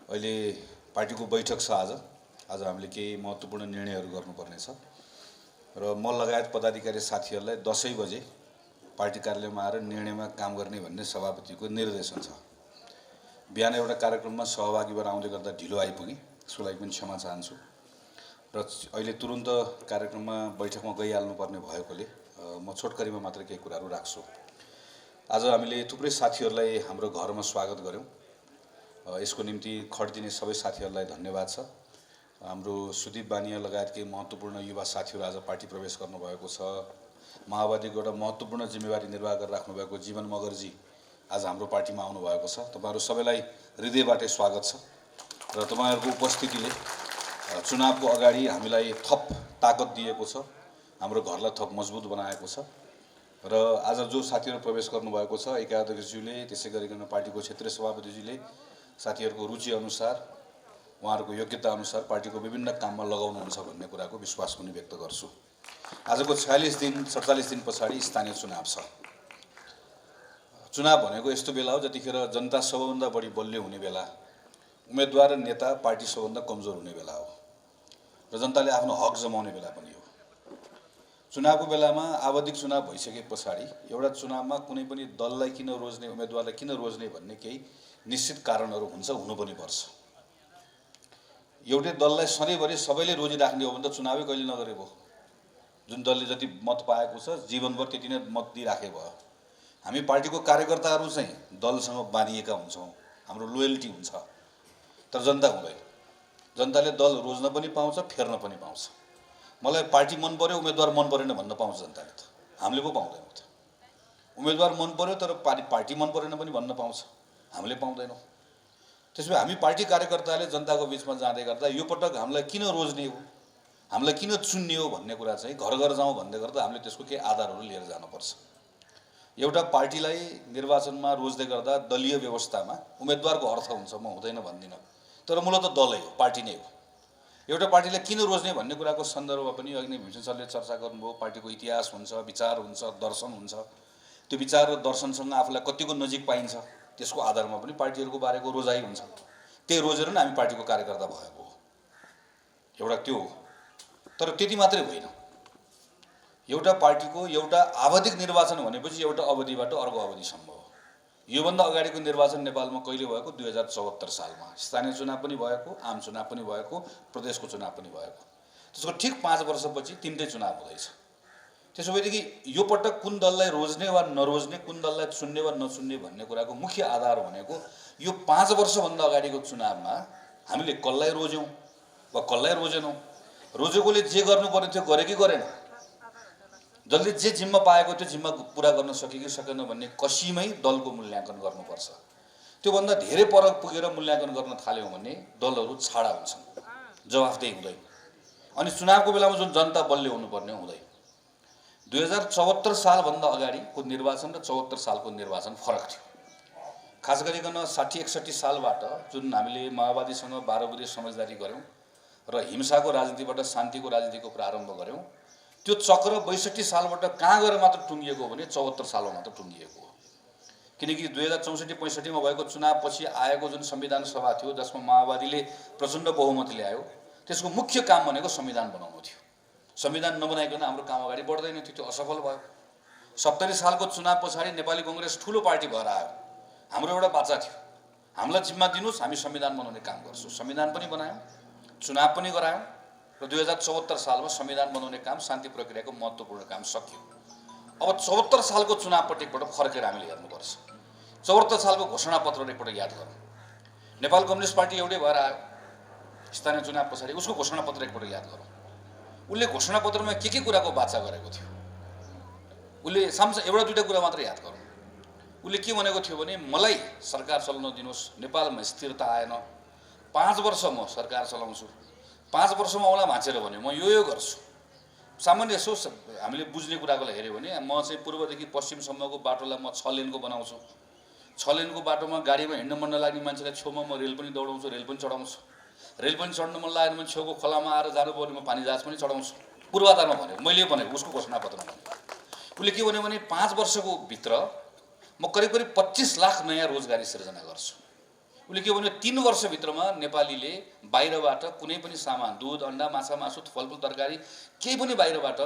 अहिले पार्टीको बैठक छ। आज हामीले केही महत्त्वपूर्ण निर्णयहरू गर्नुपर्ने छ र म लगायत पदाधिकारी साथीहरूलाई 10 बजे पार्टी कार्यालयमा आएर निर्णयमा काम गर्ने भन्ने सभापतिको निर्देशन छ। बिहान एउटा कार्यक्रममा सहभागी भएर आउँदै गर्दा ढिलो आइपुगे, त्यसको लागि पनि क्षमा चाहन्छु र अहिले तुरुन्त कार्यक्रममा बैठकमा गइहाल्नुपर्ने भएकोले म छोटकरीमा मात्र केही कुराहरू राख्छु। आज हामीले थुप्रै साथीहरूलाई हाम्रो घरमा स्वागत गर्यौं। यसको निम्ति खटिदिने सबै साथीहरूलाई धन्यवाद छ। हाम्रो सुदीप बानिया लगायत केही महत्त्वपूर्ण युवा साथीहरू आज पार्टी प्रवेश गर्नुभएको छ। माओवादीको एउटा महत्त्वपूर्ण जिम्मेवारी निर्वाह गरेर राख्नुभएको जीवन मगरजी आज हाम्रो पार्टीमा आउनुभएको छ। तपाईहरु सबैलाई हृदयबाटै स्वागत छ र तपाईहरुको उपस्थितिले चुनावको अगाडि हामीलाई थप ताकत दिएको छ, हाम्रो घरलाई थप मजबुत बनाएको छ र आज जो साथीहरू प्रवेश गर्नुभएको छ, एकाध्यक्षज्यूले त्यसै गरिकन पार्टीको क्षेत्रीय सभापतिज्यूले साथीहरूको रुचि अनुसार उहाँहरूको योग्यता अनुसार पार्टीको विभिन्न काममा लगाउनुहुन्छ भन्ने कुराको विश्वास पनि व्यक्त गर्छु। आजको 47 दिन पछाडि स्थानीय चुनाव छ। चुनाव भनेको यस्तो बेला हो जतिखेर जनता सबैभन्दा बढी बलियो हुने बेला, उम्मेदवार र नेता पार्टी सबैभन्दा कमजोर हुने बेला हो र जनताले आफ्नो हक जमाउने बेला पनि हो। चुनावको बेलामा आवधिक चुनाव भइसके पछाडि एउटा चुनावमा कुनै पनि दललाई किन रोज्ने, उम्मेदवारलाई किन रोज्ने भन्ने केही निश्चित कारणहरू हुन्छ, हुनु पनि पर्छ। एउटै दललाई सधैँभरि सबैले रोजिराख्ने हो भने त चुनावै कहिले नगरे भयो। जुन दलले जति मत पाएको छ जीवनभर त्यति नै मत दिइराखे भयो। हामी पार्टीको कार्यकर्ताहरू चाहिँ दलसँग बाँधिएका हुन्छौँ, हाम्रो लोयल्टी हुन्छ, तर जनता हुँदैन। जनताले दल रोज्न पनि पाउँछ, फेर्न पनि पाउँछ। मलाई पार्टी मन पर्यो, उम्मेदवार मन परेन भन्न पाउँछ जनताले त, हामीले पो पाउँदैनौँ त। उम्मेदवार मन पर्यो तर पार्टी मन परेन पनि भन्न पाउँछ, हामीले पाउँदैनौँ। त्यसैले हामी पार्टी कार्यकर्ताले जनताको बीचमा जाँदै गर्दा यो पटक हामीलाई किन रोज्ने हो, हामीलाई किन चुन्ने हो भन्ने कुरा चाहिँ घर घर जाउँ भन्दै गर्दा हामीले त्यसको केही आधारहरू लिएर जानुपर्छ। एउटा पार्टीलाई निर्वाचनमा रोज्दै गर्दा दलीय व्यवस्थामा उम्मेदवारको अर्थ हुन्छ, म हुँदैन भन्दिनँ, तर मूलत दलै हो, पार्टी नै हो। एउटा पार्टीलाई किन रोज्ने भन्ने कुराको सन्दर्भमा पनि अघि नै भीमसेन सरले चर्चा गर्नुभयो। पार्टीको इतिहास हुन्छ, विचार हुन्छ, दर्शन हुन्छ। त्यो विचार र दर्शनसँग आफूलाई कतिको नजिक पाइन्छ त्यसको आधारमा पनि पार्टीहरूको बारेको रोजाइ हुन्छ। त्यही रोजेर नै हामी पार्टीको कार्यकर्ता भएको हो। एउटा त्यो हो, तर त्यति मात्रै होइन। एउटा पार्टीको एउटा आवधिक निर्वाचन भनेपछि एउटा अवधिबाट अर्को अवधिसम्म हो। योभन्दा अगाडिको निर्वाचन नेपालमा कहिले भएको? 2074 सालमा स्थानीय चुनाव पनि भएको, आम चुनाव पनि भएको, प्रदेशको चुनाव पनि भएको। त्यसको ठिक 5 वर्षपछि तीनटै चुनाव हुँदैछ। त्यसो भएदेखि यो पटक कुन दललाई रोज्ने वा नरोज्ने, कुन दललाई चुन्ने वा नचुन्ने भन्ने कुराको मुख्य आधार भनेको यो 5 वर्षभन्दा अगाडिको चुनावमा हामीले कसलाई रोज्यौँ वा कसलाई रोजेनौँ, रोजेकोले जे गर्नुपर्ने थियो गरे कि गरेन, जसले जे जिम्मा पाएको थियो जिम्मा पुरा गर्न सके कि सकेन भन्ने कसीमै दलको मूल्याङ्कन गर्नुपर्छ। त्योभन्दा धेरै पर पुगेर मूल्याङ्कन गर्न थाल्यौँ भने दलहरू छाडा हुन्छन्, जवाफदेही हुँदैन। अनि चुनावको बेलामा जुन जनता बलियो हुनुपर्ने हुँदैन। 2074 सालभन्दा अगाडिको निर्वाचन र 74 सालको निर्वाचन फरक थियो। खास गरिकन 60-61 सालबाट जुन हामीले माओवादीसँग 12 बुँदे समझदारी गऱ्यौँ र हिंसाको राजनीतिबाट शान्तिको राजनीतिको प्रारम्भ गऱ्यौँ, त्यो चक्र 62 सालबाट कहाँ गएर मात्र टुङ्गिएको हो भने 74 सालमा मात्र टुङ्गिएको हो। किनकि 2064-65 मा भएको चुनावपछि आएको जुन संविधान सभा थियो जसमा माओवादीले प्रचण्ड बहुमत ल्यायो, त्यसको मुख्य काम भनेको संविधान बनाउनु थियो। संविधान नबनाइकन हाम्रो काम अगाडि बढ्दैन थियो, त्यो असफल भयो। 70 सालको चुनाव पछाडि नेपाली कांग्रेस ठुलो पार्टी भएर आयो। हाम्रो एउटा बाचा थियो, हामीलाई जिम्मा दिनुस्, हामी संविधान बनाउने काम गर्छौँ। संविधान पनि बनायौँ, चुनाव पनि गरायौँ र 2074 सालमा संविधान बनाउने काम, शान्ति प्रक्रियाको महत्त्वपूर्ण काम सकियो। अब 74 सालको चुनावपट्टि एकपटक फर्केर हामीले हेर्नुपर्छ। 74 सालको घोषणापत्र एकपटक याद गरौँ। नेपाल कम्युनिस्ट पार्टी एउटै भएर आयो स्थानीय चुनाव पछाडि, उसको घोषणापत्र एकपटक याद गरौँ। उसले घोषणापत्रमा के कुराको बाचा गरेको थियो? उसले एउटा दुईटा कुरा मात्र याद गरौँ। उसले के भनेको थियो भने मलाई सरकार चलाउन दिनुहोस्, नेपालमा स्थिरता आएन, 5 वर्ष म सरकार चलाउँछु, 5 वर्षमा औँला भाँचेर भन्यो म यो गर्छु। सामान्य यसो हामीले बुझ्ने कुराको लागि हेऱ्यो भने म चाहिँ पूर्वदेखि पश्चिमसम्मको बाटोलाई म 6 लेनको बनाउँछु, 6 लेनको बाटोमा गाडीमा हिँड्न मन नलाग्ने मान्छेलाई छेउमा म रेल पनि दौडाउँछु, रेल पनि चढाउँछु, रेल पनि चढ्न मन लागेन भने छेउको खोलामा आएर जानुपर्ने म पानी जहाज पनि चढाउँछु। पूर्वाधारमा भन्यो, मैले भनेको, उसको घोषणापत्रमा भन्यो। उसले के भन्यो भने 5 वर्षको भित्र म करिब 25 लाख नयाँ रोजगारी सिर्जना गर्छु। उसले के भन्यो 3 वर्षभित्रमा नेपालीले बाहिरबाट कुनै पनि सामान दुध अन्डा माछा मासु फलफुल तरकारी केही पनि बाहिरबाट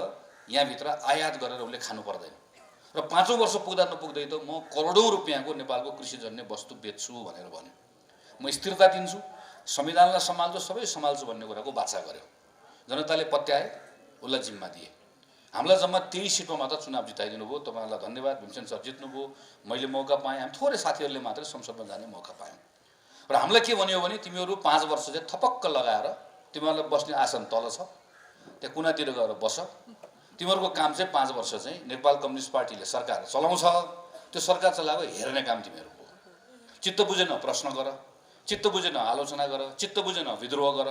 यहाँभित्र आयात गरेर उसले खानु पर्दैन र 5औं वर्ष पुग्दा नपुग्दै त म करोडौं रुपियाँको नेपालको कृषिजन्य वस्तु बेच्छु भनेर भन्यो। म स्थिरता दिन्छु, संविधानलाई सम्हाल्छु, सबै सम्हाल्छु भन्ने कुराको बाचा गर्यो। जनताले पत्याए, उसलाई जिम्मा दिए। हामीलाई जम्मा 23 सिटमा मात्र चुनाव जिताइदिनु भयो। तपाईँहरूलाई धन्यवाद। भीमसेन सर जित्नुभयो, मैले मौका पाएँ। हामी थोरै साथीहरूले मात्रै संसदमा जाने मौका पायौँ। र हामीलाई के भन्यो भने तिमीहरू 5 वर्ष चाहिँ थपक्क लगाएर तिमीहरूलाई बस्ने आसन तल छ, त्यहाँ कुनातिर गएर बस। तिमीहरूको काम चाहिँ 5 वर्ष चाहिँ नेपाल कम्युनिस्ट पार्टीले सरकार चलाउँछ, त्यो सरकार चलाएको हेर्ने काम तिमीहरूको। चित्त बुझेन प्रश्न गर, चित्त बुझेन आलोचना गर, चित्त बुझेन विद्रोह गर,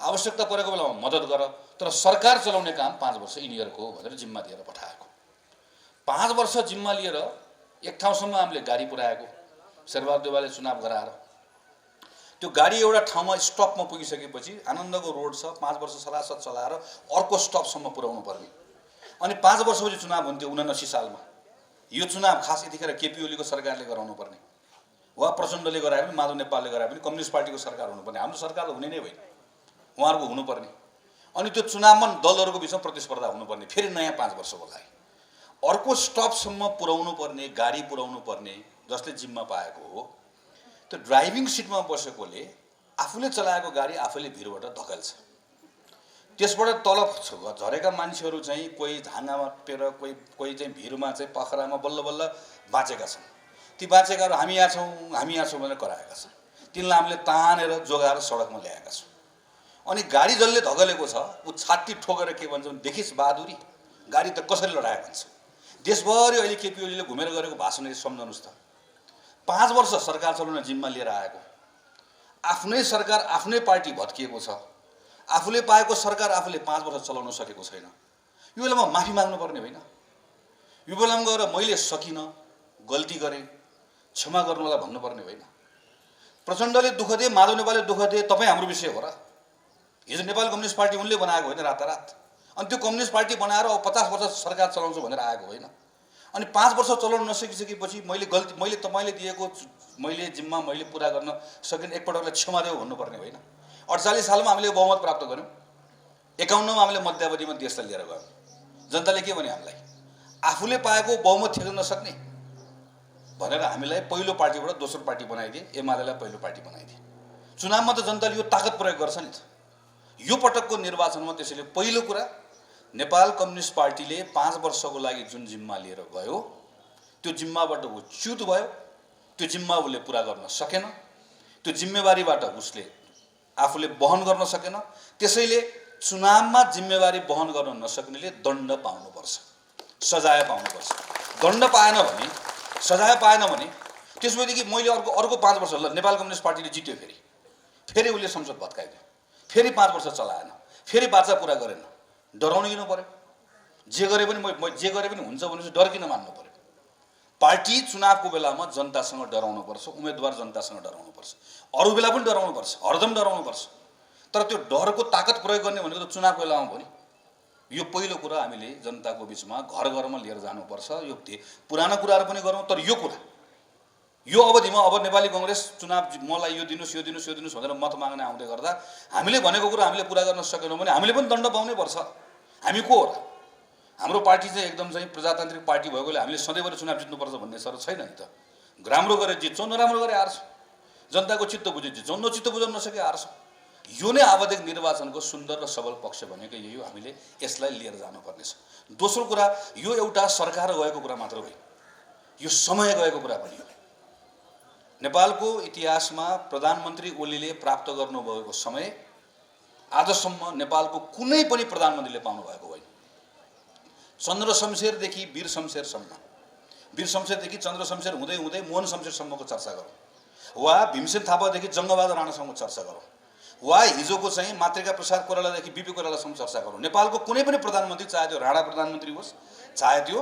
आवश्यकता परेको बेलामा मद्दत गर, तर सरकार चलाउने काम 5 वर्ष यिनीहरूको हो भनेर जिम्मा दिएर पठाएको। 5 वर्ष जिम्मा लिएर एक ठाउँसम्म हामीले गाडी पुर्याएको, शेरबहादुर देउवाले चुनाव गराएर। त्यो गाडी एउटा ठाउँमा स्टपमा पुगिसकेपछि आनन्दको रोड छ, 5 वर्ष सरासर चलाएर अर्को स्टपसम्म पुर्याउनु पर्ने। अनि 5 वर्षपछि चुनाव हुन्थ्यो 79 सालमा। यो चुनाव खास यतिखेर केपी ओलीको सरकारले गराउनु पर्ने, वा प्रचण्डले गराए पनि माधव नेपालले गराए पनि कम्युनिस्ट पार्टीको सरकार हुनुपर्ने। हाम्रो सरकार त हुने नै होइन, उहाँहरूको हुनुपर्ने। अनि त्यो चुनावमा दलहरूको बिचमा प्रतिस्पर्धा हुनुपर्ने, फेरि नयाँ 5 वर्षको लागि अर्को स्टपसम्म पुर्याउनु पर्ने, गाडी पुर्याउनु पर्ने जसले जिम्मा पाएको हो। त्यो ड्राइभिङ सिटमा बसेकोले आफूले चलाएको गाडी आफैले भिरबाट धकेल्छ। त्यसबाट तल झरेका मान्छेहरू चाहिँ कोही झाँगामा पेर, कोही चाहिँ भिरमा चाहिँ पखरामा बल्ल बल्ल बाँचेका छन्। ती बाँचेकाहरू हामी यहाँ छौँ भनेर कराएका छन्। तिनलाई हामीले तानेर जोगाएर सडकमा ल्याएका छौँ। अनि गाडी जसले धकेलेको छ ऊ छाती ठोकेर के भन्छ भने देखिस् बहादुरी, गाडी त कसरी लडाए भन्छ। देशभरि अहिले केपी ओलीले घुमेर गरेको भाषण सम्झनुहोस् त। 5 वर्ष सरकार चलाउन जिम्मा लिएर आएको, आफ्नै सरकार आफ्नै पार्टी भत्किएको छ, आफूले पाएको सरकार आफूले 5 वर्ष चलाउन सकेको छैन। यो बेलामा माफी माग्नु पर्ने होइन। यो बेलामा गएर मैले सकिनँ, गल्ती गरेँ, क्षमा गर्नुलाई भन्नुपर्ने होइन। प्रचण्डले दुःख दिए, माधव नेपालले दुःख दिए, तपाईँ हाम्रो विषय हो र? हिजो नेपाल कम्युनिस्ट पार्टी उनले बनाएको होइन रातारात। अनि त्यो कम्युनिस्ट पार्टी बनाएर अब 50 वर्ष सरकार चलाउँछु भनेर आएको होइन। अनि 5 वर्ष चलाउन नसकिसकेपछि मैले तपाईँले दिएको मैले जिम्मा मैले पुरा गर्न सकिन, एकपटकलाई क्षमा देऊ भन्नुपर्ने होइन। 48 सालमा हामीले बहुमत प्राप्त गऱ्यौँ, 51 मा हामीले मध्यावधिमा देशलाई लिएर गयौँ। जनताले के भने हामीलाई आफूले पाएको बहुमत ठेक्न नसक्ने भनेर हामीलाई पहिलो पार्टीबाट दोस्रो पार्टी बनाइदिए, एमालेलाई पहिलो पार्टी बनाइदिए। चुनावमा त जनताले यो ताकत प्रयोग गर्छ नि त। यो पटकको निर्वाचनमा त्यसैले पहिलो कुरा नेपाल कम्युनिस्ट पार्टीले 5 वर्षको लागि जुन जिम्मा लिएर गयो त्यो जिम्माबाट ऊ च्युत भयो, त्यो जिम्मा उसले पुरा गर्न सकेन, त्यो जिम्मेवारीबाट उसले आफूले बहन गर्न सकेन। त्यसैले चुनावमा जिम्मेवारी बहन गर्न नसक्नेले दण्ड पाउनुपर्छ, सजाय पाउनुपर्छ। दण्ड पाएन भने, सजाय पाएन भने त्यसपछि मैले अर्को 5 वर्ष ल नेपाल कम्युनिस्ट पार्टीले जित्यो, फेरि उसले संसद भत्काइदियो, फेरि 5 वर्ष चलाएन, फेरि बाचा पुरा गरेन। डराउनु किन पर्यो? जे गरे पनि जे गरे पनि हुन्छ भनेपछि डर किन मान्नु पर्यो? पार्टी चुनावको बेलामा जनतासँग डराउनुपर्छ, उम्मेदवार जनतासँग डराउनुपर्छ, अरू बेला पनि डराउनुपर्छ, हरदम डराउनुपर्छ। तर त्यो डरको ताकत प्रयोग गर्ने भनेको त चुनावको बेलामा हो नि। यो पहिलो कुरा हामीले जनताको बिचमा घर घरमा लिएर जानुपर्छ। यो पुरानो कुराहरू पनि गरौँ, तर यो कुरा यो अवधिमा अब नेपाली कङ्ग्रेस चुनाव मलाई यो दिनुस् भनेर मत माग्न आउँदै गर्दा हामीले भनेको कुरा हामीले पुरा गर्न सकेनौँ भने हामीले पनि दण्ड पाउनै पर्छ। हामी को हो र? हाम्रो पार्टी चाहिँ एकदम चाहिँ प्रजातान्त्रिक पार्टी भएकोले हामीले सधैँभरि चुनाव जित्नुपर्छ भन्ने सर छैन नि त। राम्रो गरे जित्छौँ, नराम्रो गरे हार्छौँ। जनताको चित्त बुझे जित्छौँ, नचित्त बुझ्न नसके हार्छौँ। यो नै आवधिक निर्वाचनको सुन्दर र सबल पक्ष भनेको यही हो। हामीले यसलाई लिएर जानुपर्नेछ। दोस्रो कुरा, यो एउटा सरकार गएको कुरा मात्र होइन, यो समय गएको कुरा पनि हो। नेपालको इतिहासमा प्रधानमन्त्री ओलीले प्राप्त गर्नुभएको समय आजसम्म नेपालको कुनै पनि प्रधानमन्त्रीले पाउनु भएको होइन। चन्द्र शमशेरदेखि वीर शमशेरसम्म, वीर शमशेरदेखि चन्द्र शमशेर हुँदै हुँदै मोहन शमशेरसम्मको चर्चा गरौँ, वा भीमसेन थापादेखि जङ्गबहादुर राणासम्मको चर्चा गरौँ, वा हिजोको चाहिँ मातृका प्रसाद कोइरालादेखि बिपी कोइरालासम्म चर्चा गरौँ। नेपालको कुनै पनि प्रधानमन्त्री, चाहे त्यो राणा प्रधानमन्त्री होस्, चाहे त्यो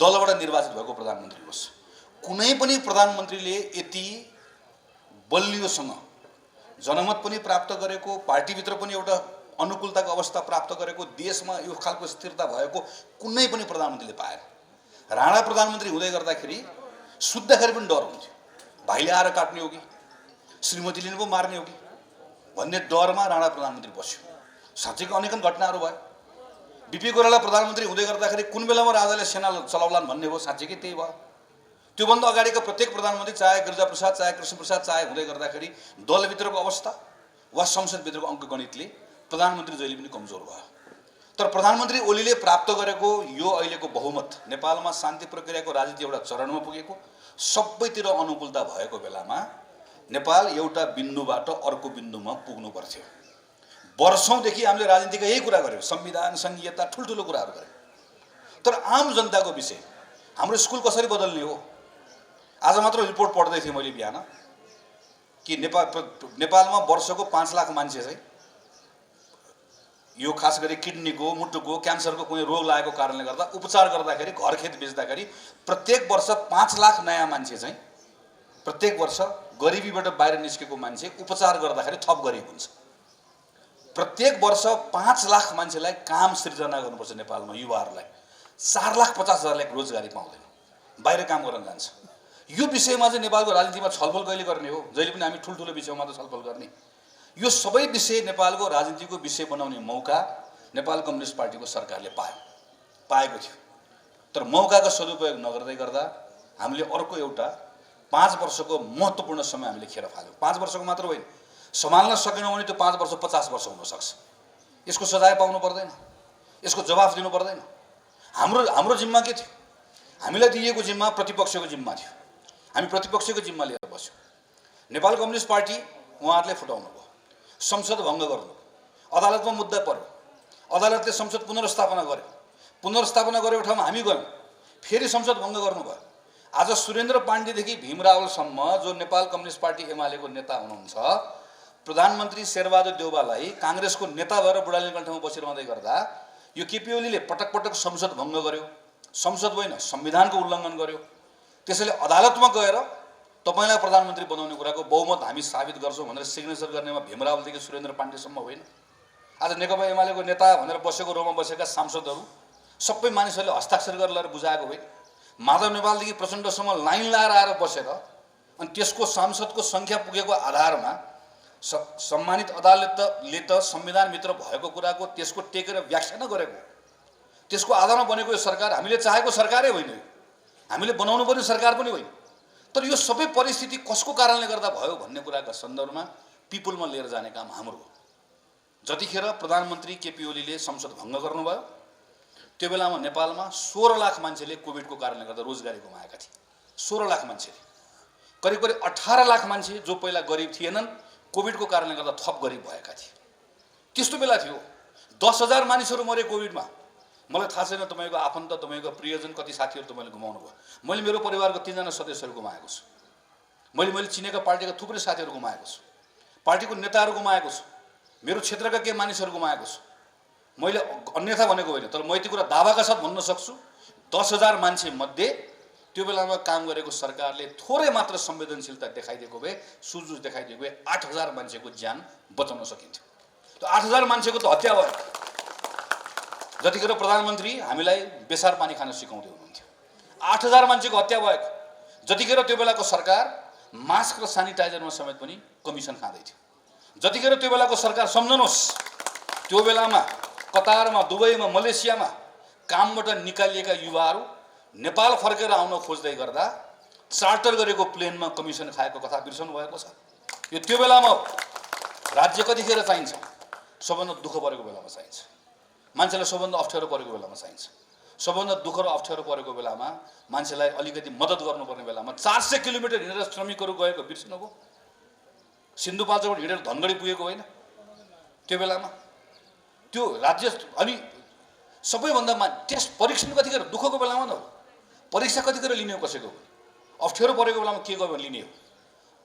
दलबाट निर्वाचित भएको प्रधानमन्त्री होस्, कुनै पनि प्रधानमन्त्रीले यति बलियोसँग जनमत पनि प्राप्त गरेको, पार्टीभित्र पनि एउटा अनुकूलताको अवस्था प्राप्त गरेको, देशमा यो खालको स्थिरता भएको कुनै पनि प्रधानमन्त्रीले पाएन। राणा प्रधानमन्त्री हुँदै गर्दाखेरि सुत्दाखेरि पनि डर हुन्थ्यो, भाइले आएर काट्ने हो कि, श्रीमतीले पो मार्ने हो कि भन्ने डरमा राणा प्रधानमन्त्री बस्यो। साँच्चैको अनेकन घटनाहरू भयो। बिपी कोइराला प्रधानमन्त्री हुँदै गर्दाखेरि कुन बेलामा राजाले सेना चलाउलान् भन्ने हो, साँच्चैकै त्यही भयो। त्योभन्दा अगाडिको प्रत्येक प्रधानमन्त्री, चाहे गिरिजाप्रसाद चाहे कृष्णप्रसाद चाहे हुँदै गर्दाखेरि दलभित्रको अवस्था वा संसदभित्रको अङ्कगणितले प्रधानमन्त्री जहिले पनि कमजोर भयो। तर प्रधानमन्त्री ओलीले प्राप्त गरेको यो अहिलेको बहुमत, नेपालमा शान्ति प्रक्रियाको राजनीति एउटा चरणमा पुगेको, सबैतिर अनुकूलता भएको बेलामा नेपाल एउटा बिन्दुबाट अर्को बिन्दुमा पुग्नु पर्थ्यो। वर्षौँदेखि हामीले राजनीतिका यही कुरा गर्यौँ, संविधान, संघीयता, ठुल्ठुलो कुराहरू गर्यौँ। तर आम जनताको विषय, हाम्रो स्कुल कसरी बदल्ने हो? आज मात्र रिपोर्ट पढ्दै थिएँ मैले बिहान कि नेपालमा वर्षको 5 लाख मान्छे चाहिँ यो खास गरी किडनीको, मुटुको, क्यान्सरको कुनै रोग लागेको कारणले गर्दा उपचार गर्दाखेरि, घर खेत बेच्दाखेरि प्रत्येक वर्ष 5 लाख नयाँ मान्छे चाहिँ प्रत्येक वर्ष गरिबीबाट बाहिर निस्केको मान्छे उपचार गर्दाखेरि थप गरिब हुन्छ। प्रत्येक वर्ष 5 लाख मान्छेलाई काम सृजना गर्नुपर्छ नेपालमा, युवाहरूलाई 4,50,000 रोजगारी पाउँदैन, बाहिर काम गर्न जान्छ। यो विषयमा चाहिँ नेपालको राजनीतिमा छलफल कहिले गर्ने हो? जहिले पनि हामी ठुल्ठुलो विषयमा त छलफल गर्ने। यो सबै विषय नेपालको राजनीतिको विषय बनाउने मौका नेपाल कम्युनिस्ट पार्टीको सरकारले पाएको थियो। तर मौकाको सदुपयोग नगर्दै गर्दा हामीले अर्को एउटा 5 वर्षको महत्त्वपूर्ण समय हामीले खेर फाल्यौँ। 5 वर्षको मात्र होइन, सम्हाल्न सकेनौँ भने त्यो 5 वर्ष 50 वर्ष हुनसक्छ। यसको सजाय पाउनु पर्दैन, यसको जवाफ दिनु पर्दैन। हाम्रो जिम्मा के थियो? हामीलाई दिएको जिम्मा प्रतिपक्षको जिम्मा थियो। हामी प्रतिपक्षको जिम्मा लिएर बस्यौँ। नेपाल कम्युनिस्ट पार्टी उहाँहरूले फुटाउनु भयो, संसद भङ्ग गर्नु, अदालतमा मुद्दा पर्यो, अदालतले संसद पुनर्स्थापना गर्यो, पुनर्स्थापना गरेको ठाउँमा हामी गयौँ, फेरि संसद भङ्ग गर्नुभयो। आज सुरेन्द्र पाण्डेदेखि भीम रावलसम्म जो नेपाल कम्युनिस्ट पार्टी एमालेको नेता हुनुहुन्छ, प्रधानमन्त्री शेरबहादुर देउवालाई काङ्ग्रेसको नेता भएर बुढालिङ्गठाउँमा बसिरहँदै गर्दा यो केपी ओलीले पटक पटक संसद भङ्ग गर्यो, संसद होइन संविधानको उल्लङ्घन गर्यो। त्यसैले अदालतमा गएर तपाईँलाई प्रधानमन्त्री बनाउने कुराको बहुमत हामी साबित गर्छौँ भनेर सिग्नेचर गर्नेमा भीम रावलदेखि सुरेन्द्र पाण्डेसम्म होइन। आज नेकपा एमालेको नेता भनेर बसेको रोमा बसेका सांसदहरू सबै मानिसहरूले हस्ताक्षर गरेर बुझाएको होइन। माधव नेपालदेखि प्रचण्डसम्म लाइन लाएर आएर बसेर अनि त्यसको सांसदको सङ्ख्या पुगेको आधारमा सम्मानित अदालतले त संविधानभित्र भएको कुराको त्यसको टेकेर व्याख्या नगरेको, त्यसको आधारमा बनेको यो सरकार हामीले चाहेको सरकारै होइन, हामीले बनाउनु पर्ने सरकार पनि होइन। तर यो सबै परिस्थिति कसको कारणले गर्दा भयो भन्ने कुराका सन्दर्भमा पिपुलमा लिएर जाने काम हाम्रो हो। जतिखेर प्रधानमन्त्री केपी ओलीले संसद भङ्ग गर्नुभयो त्यो बेलामा नेपालमा 16 लाख मान्छेले कोभिडको कारणले गर्दा रोजगारी गुमाएका थिए। 16 लाख मान्छेले, करिब 18 लाख मान्छे जो पहिला गरिब थिएनन् कोभिडको कारणले गर्दा थप गरिब भएका थिए। त्यस्तो बेला थियो 10,000 मानिसहरू मरे कोभिडमा। मलाई थाहा छैन तपाईँको आफन्त, तपाईँको प्रियजन कति साथीहरू तपाईँले गुमाउनु भयो। मैले मेरो परिवारको 3 जना सदस्यहरू गुमाएको छु। मैले चिनेका पार्टीका थुप्रै साथीहरू गुमाएको छु, पार्टीको नेताहरू गुमाएको छु, मेरो क्षेत्रका केही मानिसहरू गुमाएको छु। मैले अन्यथा भनेको होइन, तर म यति कुरा दावाका साथ भन्न सक्छु 10,000 मान्छे मध्ये त्यो बेलामा काम गरेको सरकारले थोरै मात्र संवेदनशीलता देखाइदिएको भए, सुझबुझ देखाइदिएको भए 8,000 मान्छेको ज्यान बचाउन सकिन्थ्यो। त्यो 8,000 मान्छेको त हत्या भयो। जतिखेर प्रधानमन्त्री हामीलाई बेसार पानी खान सिकाउँदै हुनुहुन्थ्यो, 8,000 मान्छेको हत्या भएको। जतिखेर त्यो बेलाको सरकार मास्क र सेनिटाइजरमा समेत पनि कमिसन खाँदै थियो। जतिखेर त्यो बेलाको सरकार सम्झनुहोस्, त्यो बेलामा कतारमा, दुबईमा, मलेसियामा कामबाट निकालिएका युवाहरू नेपाल फर्केर आउन खोज्दै गर्दा चार्टर गरेको प्लेनमा कमिसन खाएको कथा बिर्सनु भएको छ। यो त्यो बेलामा राज्य कतिखेर चाहिन्छ? सबभन्दा दुःख परेको बेलामा चाहिन्छ, मान्छेलाई सबभन्दा अप्ठ्यारो परेको बेलामा चाहिन्छ। सबभन्दा दुःख र अप्ठ्यारो परेको बेलामा मान्छेलाई अलिकति मद्दत गर्नुपर्ने बेलामा 400 किलोमिटर हिँडेर श्रमिकहरू गएको बिर्सिनुभयो। सिन्धुपाल्चोकबाट हिँडेर धनगढी पुगेको होइन त्यो बेलामा। त्यो राज्य अनि सबैभन्दा टेस्ट परीक्षण कतिखेर? दुःखको बेलामा न हो, परीक्षा कतिखेर लिने हो कसैको? अप्ठ्यारो परेको बेलामा के गर्यो भने लिने हो।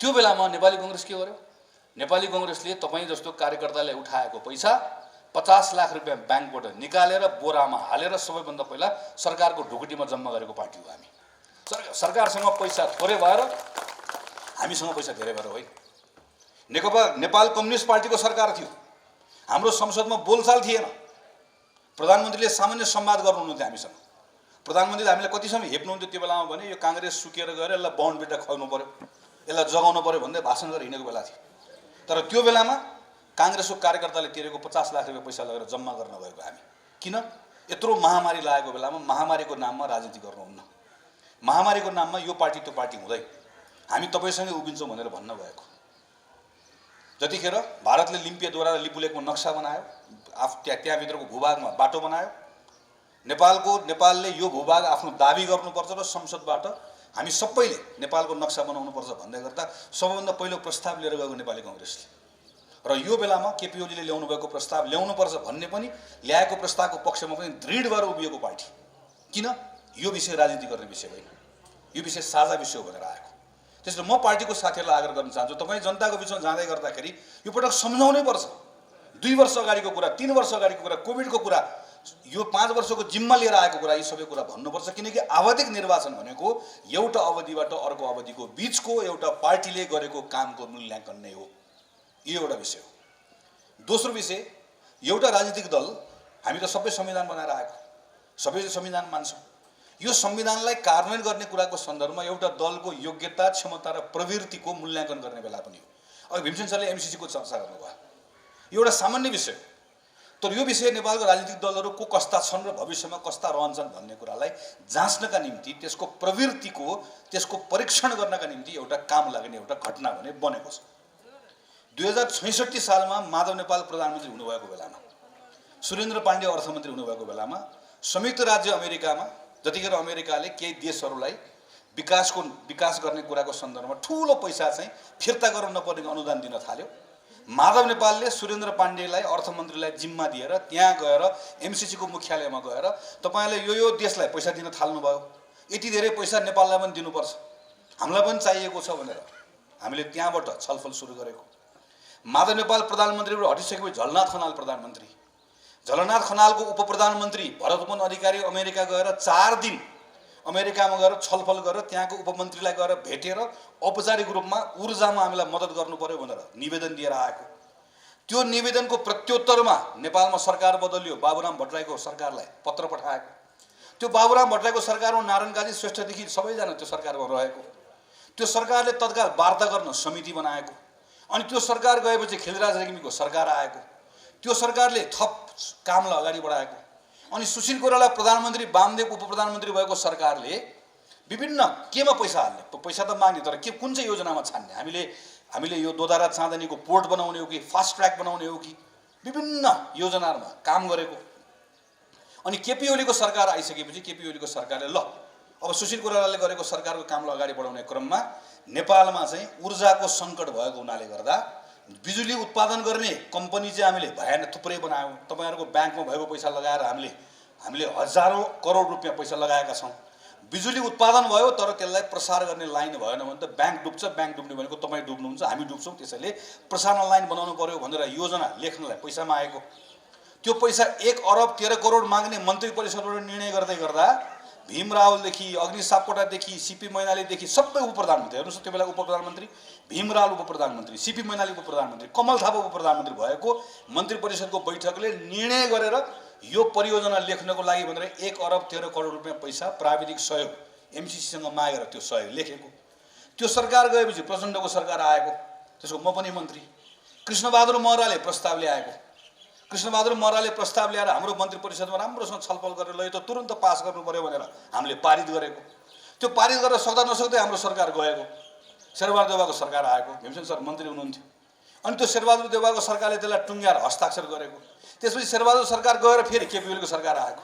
त्यो बेलामा नेपाली कङ्ग्रेस के गर्यो? नेपाली कङ्ग्रेसले तपाईँ जस्तो कार्यकर्ताले उठाएको पैसा 50 लाख रुपियाँ ब्याङ्कबाट निकालेर बोरामा हालेर सबैभन्दा पहिला सरकारको ढुकुटीमा जम्मा गरेको पार्टी हो हामी। सरकारसँग पैसा थोरै भएर हामीसँग पैसा धेरै भएर होइन। नेपाल कम्युनिस्ट पार्टीको सरकार थियो, हाम्रो संसदमा बोलचाल थिएन। प्रधानमन्त्रीले सामान्य संवाद गर्नुहुन्थ्यो हामीसँग। प्रधानमन्त्रीले हामीलाई कति समय हेप्नुहुन्थ्यो त्यो बेलामा भने यो काङ्ग्रेस सुकेर गएर यसलाई बाहुन बिटा खुवाउनु पर्यो, यसलाई जगाउनु पर्यो भन्दै भाषण गरेर हिँडेको बेला थियो। तर त्यो बेलामा काङ्ग्रेसको कार्यकर्ताले तिरेको 50 लाख रुपियाँ पैसा लगेर जम्मा गर्न गएको हामी। किन? यत्रो महामारी लागेको बेलामा महामारीको नाममा राजनीति गर्नुहुन्न। महामारीको नाममा यो पार्टी त्यो पार्टी हुँदै हामी तपाईँसँगै उभिन्छौँ भनेर भन्नुभएको। जतिखेर भारतले लिम्पियाद्वारा लिपुलेकमा नक्सा बनायो, त्यहाँभित्रको भूभागमा बाटो बनायो, नेपालले यो भूभाग आफ्नो दाबी गर्नुपर्छ र संसदबाट हामी सबैले नेपालको नक्सा बनाउनुपर्छ भन्दै गर्दा सबैभन्दा पहिलो प्रस्ताव लिएर गएको नेपाली काङ्ग्रेसले। र यो बेलामा केपी ओलीले ल्याउनु भएको प्रस्ताव ल्याउनुपर्छ भन्ने पनि ल्याएको प्रस्तावको पक्षमा पनि दृढ भएर उभिएको पार्टी। किन? यो विषय राजनीति गर्ने विषय होइन, यो विषय साझा विषय हो भनेर आएको। त्यसैले म पार्टीको साथीहरूलाई आग्रह गर्न चाहन्छु, तपाईँ जनताको बिचमा जाँदै गर्दाखेरि यो पटक सम्झाउनै पर्छ। 2 वर्ष अगाडिको कुरा, 3 वर्ष अगाडिको कुरा, कोभिडको कुरा, यो 5 वर्षको जिम्मा लिएर आएको कुरा, यी सबै कुरा भन्नुपर्छ। किनकि आवधिक निर्वाचन भनेको एउटा अवधिबाट अर्को अवधिको बिचको एउटा पार्टीले गरेको कामको मूल्याङ्कन नै हो। यो एउटा विषय हो। दोस्रो विषय, एउटा राजनीतिक दल, हामी त सबै संविधान बनाएर आएको, सबैले संविधान मान्छौँ। यो संविधानलाई कार्यान्वयन गर्ने कुराको सन्दर्भमा एउटा दलको योग्यता, क्षमता र प्रवृत्तिको मूल्याङ्कन गर्ने बेला पनि हो। अब भीमसेन सरले एमसीसीको चर्चा गर्नुभयो, यो एउटा सामान्य विषय हो। तर यो विषय नेपालको राजनीतिक दलहरू को कस्ता छन् र भविष्यमा कस्ता रहन्छन् भन्ने कुरालाई जाँच्नका निम्ति, त्यसको प्रवृत्तिको, त्यसको परीक्षण गर्नका निम्ति एउटा काम लाग्ने एउटा घटना भने बनेको छ। 2066 सालमा माधव नेपाल प्रधानमन्त्री हुनुभएको बेलामा, सुरेन्द्र पाण्डे अर्थमन्त्री हुनुभएको बेलामा संयुक्त राज्य अमेरिकामा जतिखेर अमेरिकाले केही देशहरूलाई विकास गर्ने कुराको सन्दर्भमा ठुलो पैसा चाहिँ फिर्ता गर्न नपर्ने अनुदान दिन थाल्यो, माधव नेपालले सुरेन्द्र पाण्डेलाई अर्थमन्त्रीलाई जिम्मा दिएर त्यहाँ गएर एमसीसीको मुख्यालयमा गएर तपाईँले यो देशलाई पैसा दिन थाल्नुभयो, यति धेरै पैसा नेपाललाई पनि दिनुपर्छ, हामीलाई पनि चाहिएको छ भनेर हामीले त्यहाँबाट छलफल सुरु गरेको। माधव नेपाल प्रधानमन्त्रीबाट हटिसकेपछि झलनाथ खनाल प्रधानमन्त्री, झलनाथ खनालको उपप्रधानमन्त्री भरतमोहन अधिकारी अमेरिका गएर 4 दिन अमेरिकामा गएर छलफल गरेर त्यहाँको उपमन्त्रीलाई गएर भेटेर औपचारिक रूपमा ऊर्जामा हामीलाई मद्दत गर्नु पर्यो भनेर निवेदन दिएर आएको। त्यो निवेदनको प्रत्युत्तरमा नेपालमा सरकार बदलियो, बाबुराम भट्टराईको सरकारलाई पत्र पठाएको। त्यो बाबुराम भट्टराईको सरकारमा नारायण काजी श्रेष्ठदेखि सबैजना त्यो सरकारमा रहेको। त्यो सरकारले तत्काल वार्ता गर्न समिति बनाएको। अनि त्यो सरकार गएपछि खिलराज रेग्मीको सरकार आएको। त्यो सरकारले थप कामलाई अगाडि बढाएको। अनि सुशील कोइराला प्रधानमन्त्री, वामदेव उपप्रधानमन्त्री भएको सरकारले विभिन्न केमा पैसा हाल्ने, पैसा त माग्ने, तर के कुन चाहिँ योजनामा छान्ने, हामीले यो दोधारा चाँदनीको पोर्ट बनाउने हो कि फास्ट ट्र्याक बनाउने हो कि विभिन्न योजनाहरूमा काम गरेको। अनि केपी ओलीको सरकार आइसकेपछि केपी ओलीको सरकारले ल अब सुशील कोइरालाले गरेको सरकारको कामलाई अगाडि बढाउने क्रममा नेपालमा चाहिँ ऊर्जाको सङ्कट भएको हुनाले गर्दा बिजुली उत्पादन गर्ने कम्पनी चाहिँ हामीले भएन थुप्रै बनायौँ। तपाईँहरूको ब्याङ्कमा भएको पैसा लगाएर हामीले हजारौँ करोड रुपियाँ पैसा लगाएका छौँ। बिजुली उत्पादन भयो तर त्यसलाई प्रसार गर्ने लाइन भएन भने त ब्याङ्क डुब्छ। ब्याङ्क डुब्ने भनेको तपाईँ डुब्नुहुन्छ, हामी डुब्छौँ। त्यसैले प्रसारण लाइन बनाउनु पर्यो भनेर योजना लेख्नलाई पैसा मागेको। त्यो पैसा 1 अरब 13 करोड माग्ने मन्त्री परिषदबाट निर्णय गर्दै गर्दा भीम रावलदेखि, अग्नि सापकोटादेखि, सीपी मैनालीदेखि सबै उपप्रधानमन्त्री, हेर्नुहोस् त्यो बेला उपप्रधानमन्त्री भीम रावल उपप्रधानमन्त्री, सीपी मैनाली उपप्रधानमन्त्री, कमल थापा उपप्रधानमन्त्री भएको मन्त्री परिषदको बैठकले निर्णय गरेर यो परियोजना लेख्नको लागि भनेर 1 अरब 13 करोड रुपियाँ पैसा प्राविधिक सहयोग एमसीसीसँग मागेर त्यो सहयोग लेखेको। त्यो सरकार गएपछि प्रचण्डको सरकार आएको, त्यसको म पनि मन्त्री। कृष्णबहादुर महराले प्रस्ताव ल्याएको। कृष्णबहादुर महराले प्रस्ताव ल्याएर हाम्रो मन्त्री परिषदमा राम्रोसँग छलफल गरेर ल यो त तुरन्त पास गर्नु पर्यो भनेर हामीले पारित गरेको। त्यो पारित गरेर सक्दा नसक्दै हाम्रो सरकार गएको, शेरबहादुर देउवाको सरकार आएको। भीमसेन सर मन्त्री हुनुहुन्थ्यो। अनि त्यो शेरबहादुर देउवाको सरकारले त्यसलाई टुङ्ग्याएर हस्ताक्षर गरेको। त्यसपछि शेरबहादुर सरकार गएर फेरि केपी ओलीको सरकार आएको।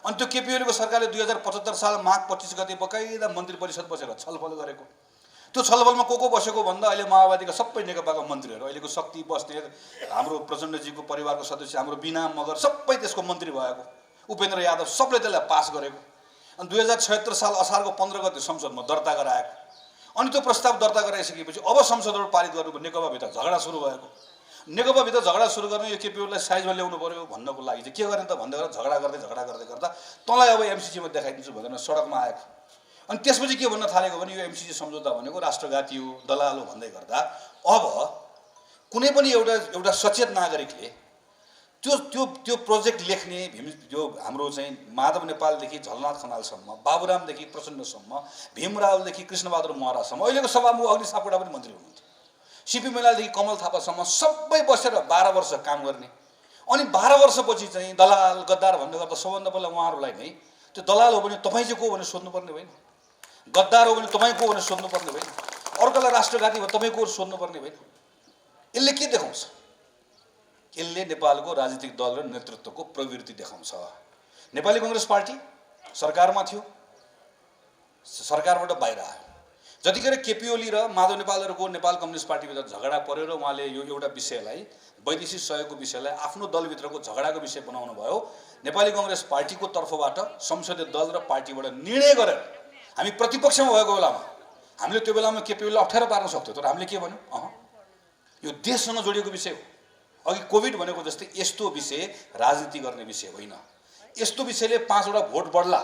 अनि त्यो केपी ओलीको सरकारले 2075 साल माघ 25 गते बकाइदा मन्त्री परिषद बसेर छलफल गरेको। त्यो छलफलमा को बसेको भन्दा अहिले माओवादीका सबै नेकपाका मन्त्रीहरू, अहिलेको शक्ति बस्नेत, हाम्रो प्रचण्डजीको परिवारको सदस्य, हाम्रो बिना मगर सबै त्यसको मन्त्री भएको, उपेन्द्र यादव, सबले त्यसलाई पास गरेको। अनि 2076 साल असारको 15 गते संसदमा दर्ता गराएको। अनि त्यो प्रस्ताव दर्ता गराइसकेपछि अब संसदबाट पारित गर्नुको नेकपाभित्र झगडा सुरु भएको। नेकपाभित्र झगडा सुरु गर्ने यो केपी ओलीलाई साइजमा ल्याउनु पर्यो भन्नको लागि चाहिँ के गर्ने त भन्दै गरेर झगडा गर्दै गर्दा तँलाई अब एमसीसीमा देखाइदिन्छु भनेर सडकमा आएको। अनि त्यसपछि के भन्न थालेको भने यो एमसीसी सम्झौता भनेको राष्ट्रघाती हो, दलाल हो भन्दै गर्दा अब कुनै पनि एउटा सचेत नागरिकले त्यो त्यो त्यो प्रोजेक्ट लेख्ने जो हाम्रो चाहिँ माधव नेपालदेखि झलनाथ खनालसम्म, बाबुरामदेखि प्रचण्डसम्म, भीमरावदेखि कृष्णबहादुर महरासम्म, अहिलेको सभामुख अग्नि सापकोटा पनि मन्त्री हुनुहुन्थ्यो, सिपी मैनालदेखि कमल थापासम्म सबै बसेर 12 वर्ष काम गर्ने। अनि 12 वर्षपछि चाहिँ दलाल गद्दार भन्दै गर्दा सबभन्दा पहिला उहाँहरूलाई नै त्यो दलाल हो भने तपाईँ चाहिँ को भनेर सोध्नुपर्ने होइन, गद्दार हो भने तपाईँ को भनेर सोध्नुपर्ने होइन, अर्कोलाई राष्ट्रघाती हो तपाईँ को सोध्नुपर्ने होइन। यसले के देखाउँछ? यसले नेपालको राजनीतिक दल र नेतृत्वको प्रवृत्ति देखाउँछ। नेपाली कांग्रेस पार्टी सरकारमा थियो, सरकारबाट बाहिर आयो। जतिखेर केपी ओली र माधव नेपालहरूको नेपाल कम्युनिस्ट पार्टीभित्र झगडा पर्यो र उहाँले यो एउटा विषयलाई वैदेशिक सहयोगको विषयलाई आफ्नो दलभित्रको झगडाको विषय बनाउनु भयो, नेपाली कांग्रेस पार्टीको तर्फबाट संसदीय दल र पार्टीबाट निर्णय गरेर हामी प्रतिपक्षमा भएको बेलामा हामीले त्यो बेलामा केपी ओलीलाई अप्ठ्यारो पार्न सक्थ्यो, तर हामीले के भन्यौँ? यो देशसँग जोडिएको विषय हो। अघि कोभिड भनेको जस्तै यस्तो विषय राजनीति गर्ने विषय होइन। यस्तो विषयले 5 वटा भोट बढ्ला,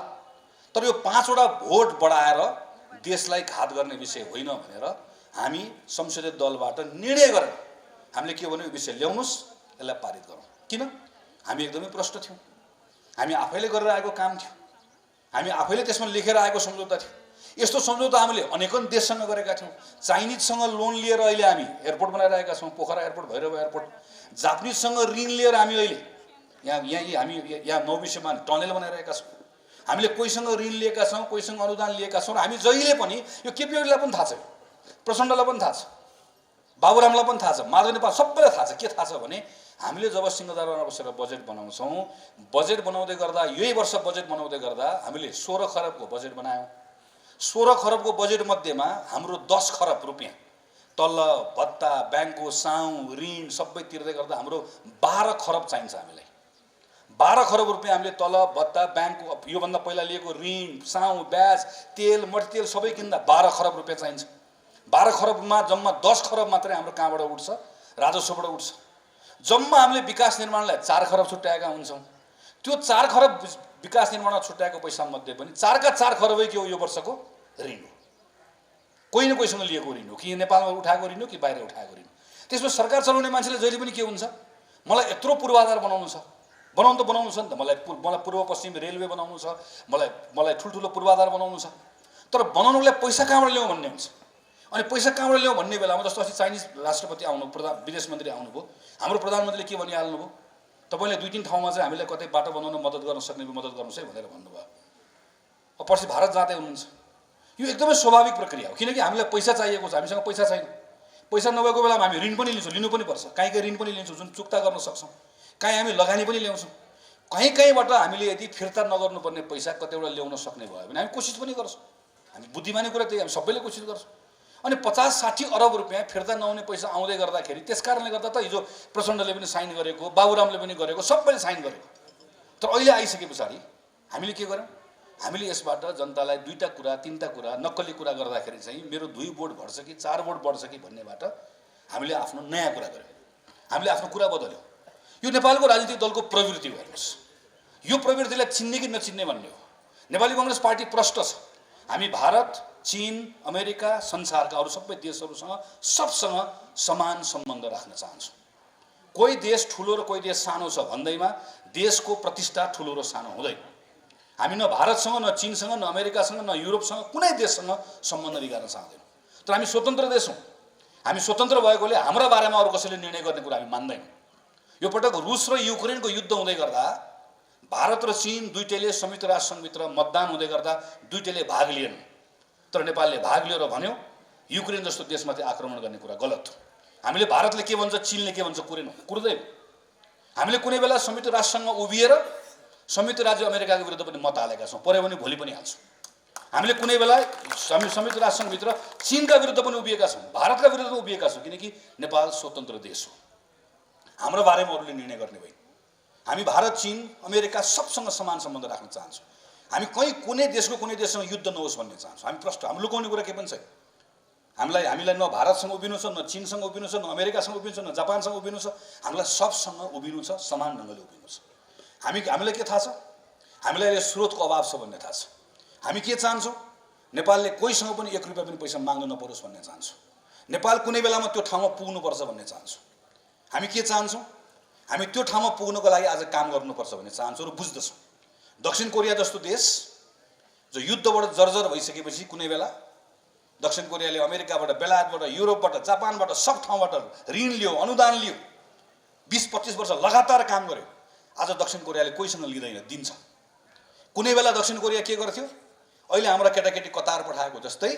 तर यो 5 वटा भोट बढाएर देशलाई घात गर्ने विषय होइन भनेर हामी संसदीय दलबाट निर्णय गरेर हामीले के भन्यौँ? यो विषय ल्याउनुस्, यसलाई पारित गरौँ। किन? हामी एकदमै प्रष्ट थियौँ। हामी आफैले गरेर आएको काम थियो, हामी आफैले त्यसमा लेखेर आएको सम्झौता थियो। यस्तो सम्झौता हामीले अनेकौं देशसँग गरेका थियौँ। चाइनिजसँग लोन लिएर अहिले हामी एयरपोर्ट बनाइरहेका छौँ, पोखरा एयरपोर्ट, भैरव एयरपोर्ट। जापानिजसँग ऋण लिएर हामी अहिले यहाँ नौबिसेमा टनेल बनाइरहेका छौँ। हामीले कोहीसँग ऋण लिएका छौँ, कोहीसँग अनुदान लिएका छौँ। हामी जहिले पनि यो केपी ओलीलाई पनि थाहा छ, प्रचण्डलाई पनि थाहा छ, बाबुरामलाई पनि थाहा छ, माधव नेपाल सबैलाई थाहा छ। के थाहा छ भने हामीले जब सिंहदरबारमा बसेर बजेट बनाउँछौँ, बजेट बनाउँदै गर्दा यही वर्ष बजेट बनाउँदै गर्दा हामीले 16 खरबको बजेट बनायौँ। 16 खरबको बजेट मध्येमा हाम्रो 10 खरब रुपियाँ तल्ल भत्ता, ब्याङ्कको साउँ, ऋण सबै तिर्दै गर्दा हाम्रो 12 खरब चाहिन्छ हामीलाई। 12 खरब रुपियाँ हामीले तल भत्ता, ब्याङ्कको योभन्दा पहिला लिएको ऋण, साउँ, ब्याज, तेल, मट्टीतेल सबै किन्दा 12 खरब रुपियाँ चाहिन्छ। 12 खरबमा जम्मा 10 खरब मात्रै हाम्रो कहाँबाट उठ्छ? राजस्वबाट उठ्छ। जम्मा हामीले विकास निर्माणलाई 4 खरब छुट्याएका हुन्छौँ। त्यो 4 खरब विकास निर्माणमा छुट्याएको पैसा मध्ये पनि 4 का 4 खरबै के हो? यो वर्षको ऋण हो, कोही न कोहीसँग लिएको ऋण हो, कि नेपालमा उठाएको ऋण हो कि बाहिर उठाएको ऋण। त्यसमा सरकार चलाउने मान्छेले जहिले पनि के हुन्छ? मलाई यत्रो पूर्वाधार बनाउनु छ, बनाउनु त बनाउनु छ नि त, मलाई पूर्व पश्चिम रेलवे बनाउनु छ, मलाई ठुल्ठुलो पूर्वाधार बनाउनु छ, तर बनाउनुलाई पैसा कहाँबाट ल्याउँ भन्ने हुन्छ। अनि पैसा कहाँबाट ल्याउँ भन्ने बेलामा जस्तो अस्ति चाइनिज राष्ट्रपति आउनु, विदेश मन्त्री आउनुभयो, हाम्रो प्रधानमन्त्रीले के भनिहाल्नुभयो? तपाईँले 2-3 ठाउँमा चाहिँ हामीले कतै बाटो बनाउन मद्दत गर्न सक्ने मद्दत गर्नुहोस् है भनेर भन्नुभयो। अब पछि भारत जाँदै हुनुहुन्छ। यो एकदमै स्वाभाविक प्रक्रिया हो, किनकि हामीलाई पैसा चाहिएको छ, हामीसँग पैसा छैन। पैसा नभएको बेलामा हामी ऋण पनि लिन्छौँ, लिनु पनि पर्छ। कहीँ ऋण पनि लिन्छौँ जुन चुक्ता गर्न सक्छौँ, कहीँ हामी लगानी पनि ल्याउँछौँ। कहीँबाट हामीले यदि फिर्ता नगर्नुपर्ने पैसा कतैबाट ल्याउन सक्ने भयो भने हामी कोसिस पनि गर्छौँ। हामी बुद्धिमानी कुरा त्यही, हामी सबैले कोसिस गर्छौँ। अनि 50-60 अरब रुपियाँ फिर्ता नहुने पैसा आउँदै गर्दाखेरि त्यस कारणले गर्दा त हिजो प्रचण्डले पनि साइन गरेको, बाबुरामले पनि गरेको, सबैले साइन गरेको। तर अहिले आइसके पछाडि हामीले के गर्यौँ? हामीले यसबाट जनतालाई 2टा कुरा 3टा कुरा नक्कली कुरा गर्दाखेरि चाहिँ मेरो 2 वोट बढ्छ कि 4 वोट बढ्छ कि भन्नेबाट हामीले आफ्नो नयाँ कुरा गर्यौँ, हामीले आफ्नो कुरा बदल्यौँ। यो नेपालको राजनीतिक दलको प्रवृत्ति हो। हेर्नुहोस्, यो प्रवृत्तिलाई चिन्ने कि नचिन्ने भन्ने हो। नेपाली कांग्रेस पार्टी प्रष्ट छ। हामी भारत, चीन, अमेरिका, संसारका अरू सबै देशहरूसँग सबसँग समान सम्बन्ध राख्न चाहन्छौँ। कोही देश ठुलो र कोही देश सानो छ भन्दैमा देशको प्रतिष्ठा ठुलो र सानो हुँदैन। हामी न भारतसँग, न चीनसँग, न अमेरिकासँग, न युरोपसँग, कुनै देशसँग सम्बन्ध बिगार्न चाहदैनौँ। तर हामी स्वतन्त्र देश हौँ। हामी स्वतन्त्र भएकोले हाम्रा बारेमा अरू कसैले निर्णय गर्ने कुरा हामी मान्दैनौँ। यो पटक रुस र युक्रेनको युद्ध हुँदै गर्दा भारत र चीन दुईटैले संयुक्त राष्ट्र सङ्घभित्र मतदान हुँदै गर्दा दुईटैले भाग लिएन। तर नेपालले भाग लिएर भन्यो युक्रेन जस्तो देशमाथि आक्रमण गर्ने कुरा गलत हो। हामीले भारतले के भन्छ, चीनले के भन्छ कुर्दैन। हामीले कुनै बेला संयुक्त राष्ट्रसँग उभिएर संयुक्त राज्य अमेरिकाको विरुद्ध पनि मत हालेका छौँ, पर्यो भने भोलि पनि हाल्छौँ। हामीले कुनै बेला संयुक्त राष्ट्र सङ्घभित्र चीनका विरुद्ध पनि उभिएका छौँ, भारतका विरुद्ध उभिएका छौँ, किनकि नेपाल स्वतन्त्र देश हो। हाम्रो बारेमा अरूले निर्णय गर्ने होइन। हामी भारत, चीन, अमेरिका सबसँग समान सम्बन्ध राख्न चाहन्छौँ। हामी कुनै देशसँग युद्ध नहोस् भन्ने चाहन्छौँ। हामी प्रष्ट, हामी लुकाउने कुरा केही पनि छैन। हामीलाई न भारतसँग उभिनु छ, न चीनसँग उभिनु छ, न अमेरिकासँग उभिनु छ, न जापानसँग उभिनु छ। हामीलाई सबसँग उभिनु छ, समान ढङ्गले उभिनु छ। हामीलाई के थाहा छ? हामीलाई स्रोतको अभाव छ भन्ने थाहा छ। हामी के चाहन्छौँ? नेपालले कोहीसँग पनि 1 रुपियाँ पनि पैसा माग्नु नपरोस् भन्ने चाहन्छौँ। नेपाल कुनै बेलामा त्यो ठाउँमा पुग्नुपर्छ भन्ने चाहन्छौँ। हामी के चाहन्छौँ? हामी त्यो ठाउँमा पुग्नको लागि आज काम गर्नुपर्छ भन्ने चाहन्छौँ र बुझ्दछौँ। दक्षिण कोरिया जस्तो देश जो युद्धबाट जर्जर भइसकेपछि कुनै बेला दक्षिण कोरियाले अमेरिकाबाट, बेलायतबाट, युरोपबाट, जापानबाट, सब ठाउँबाट ऋण लियो, अनुदान लियो, 20-25 वर्ष लगातार काम गर्यो। आज दक्षिण कोरियाले कोहीसँग लिँदैन, दिन्छ। कुनै बेला दक्षिण कोरिया के गर्थ्यो, अहिले हाम्रा केटाकेटी कतार पठाएको जस्तै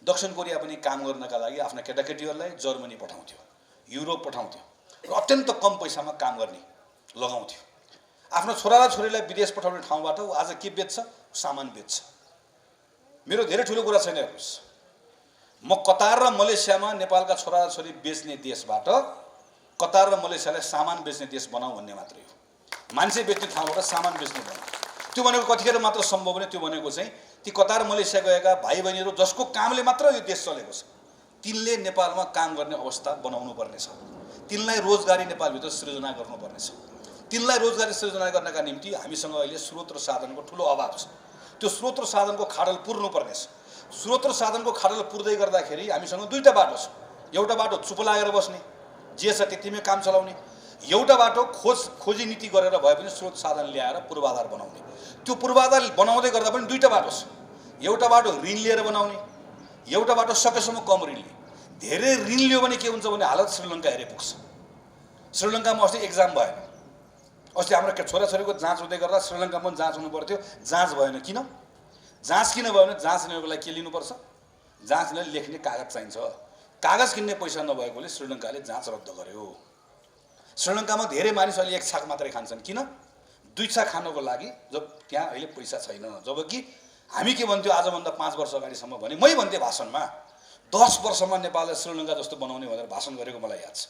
दक्षिण कोरिया पनि काम गर्नका लागि आफ्ना केटाकेटीहरूलाई जर्मनी पठाउँथ्यो, युरोप पठाउँथ्यो र अत्यन्त कम पैसामा काम गर्ने लगाउँथ्यो। आफ्नो छोरा र छोरीलाई विदेश पठाउने ठाउँबाट ऊ आज के बेच्छ, सामान बेच्छ। मेरो धेरै ठुलो कुरा छैन हेर्नुहोस्, म कतार र मलेसियामा नेपालका छोरा र छोरी बेच्ने देशबाट कतार र मलेसियालाई सामान बेच्ने देश बनाऊ भन्ने मात्रै हो। मान्छे बेच्ने ठाउँबाट सामान बेच्ने बनाऊ, त्यो भनेको कतिखेर मात्र सम्भव भने त्यो भनेको चाहिँ ती कतार मलेसिया गएका भाइ बहिनीहरू जसको कामले मात्र यो देश चलेको छ, तिनले नेपालमा काम गर्ने अवस्था बनाउनु पर्नेछ। तिनलाई रोजगारी नेपालभित्र सृजना गर्नुपर्नेछ। तिनलाई रोजगारी सृजना गर्नका निम्ति हामीसँग अहिले स्रोत र साधनको ठुलो अभाव छ। त्यो स्रोत र साधनको खाडल पुर्नु पर्नेछ। स्रोत र साधनको खाडल पुर्दै गर्दाखेरि हामीसँग दुईटा बाटो छ। एउटा बाटो चुप लागेर बस्ने, जे छ त्यतिमै काम चलाउने। एउटा बाटो खोजी नीति गरेर भए पनि स्रोत साधन ल्याएर पूर्वाधार बनाउने। त्यो पूर्वाधार बनाउँदै गर्दा पनि दुईटा बाटो छ। एउटा बाटो ऋण लिएर बनाउने, एउटा बाटो सकेसम्म कम ऋण लिने। धेरै ऋण लियो भने के हुन्छ भने हालत श्रीलङ्का हेरे पुग्छ। श्रीलङ्कामा अस्ति एक्जाम भएन, अस्ति हाम्रो छोराछोरीको जाँच हुँदै गर्दा श्रीलङ्कामा पनि जाँच हुनु पर्थ्यो, जाँच भएन। किन जाँच किन भयो भने जाँच लिनको लागि के लिनुपर्छ, जाँच लिन लेख्ने कागज चाहिन्छ। कागज किन्ने पैसा नभएकोले श्रीलङ्काले जाँच रद्द गर्यो। श्रीलङ्कामा धेरै मानिस अहिले 1 छाक मात्रै खान्छन्। किन 2 छाक खानको लागि जब त्यहाँ अहिले पैसा छैन। जबकि हामी के भन्थ्यो आजभन्दा 5 वर्ष अगाडिसम्म भने, मै भन्थेँ भाषणमा 10 वर्षमा नेपाललाई श्रीलङ्का जस्तो बनाउने भनेर भाषण गरेको मलाई याद छ।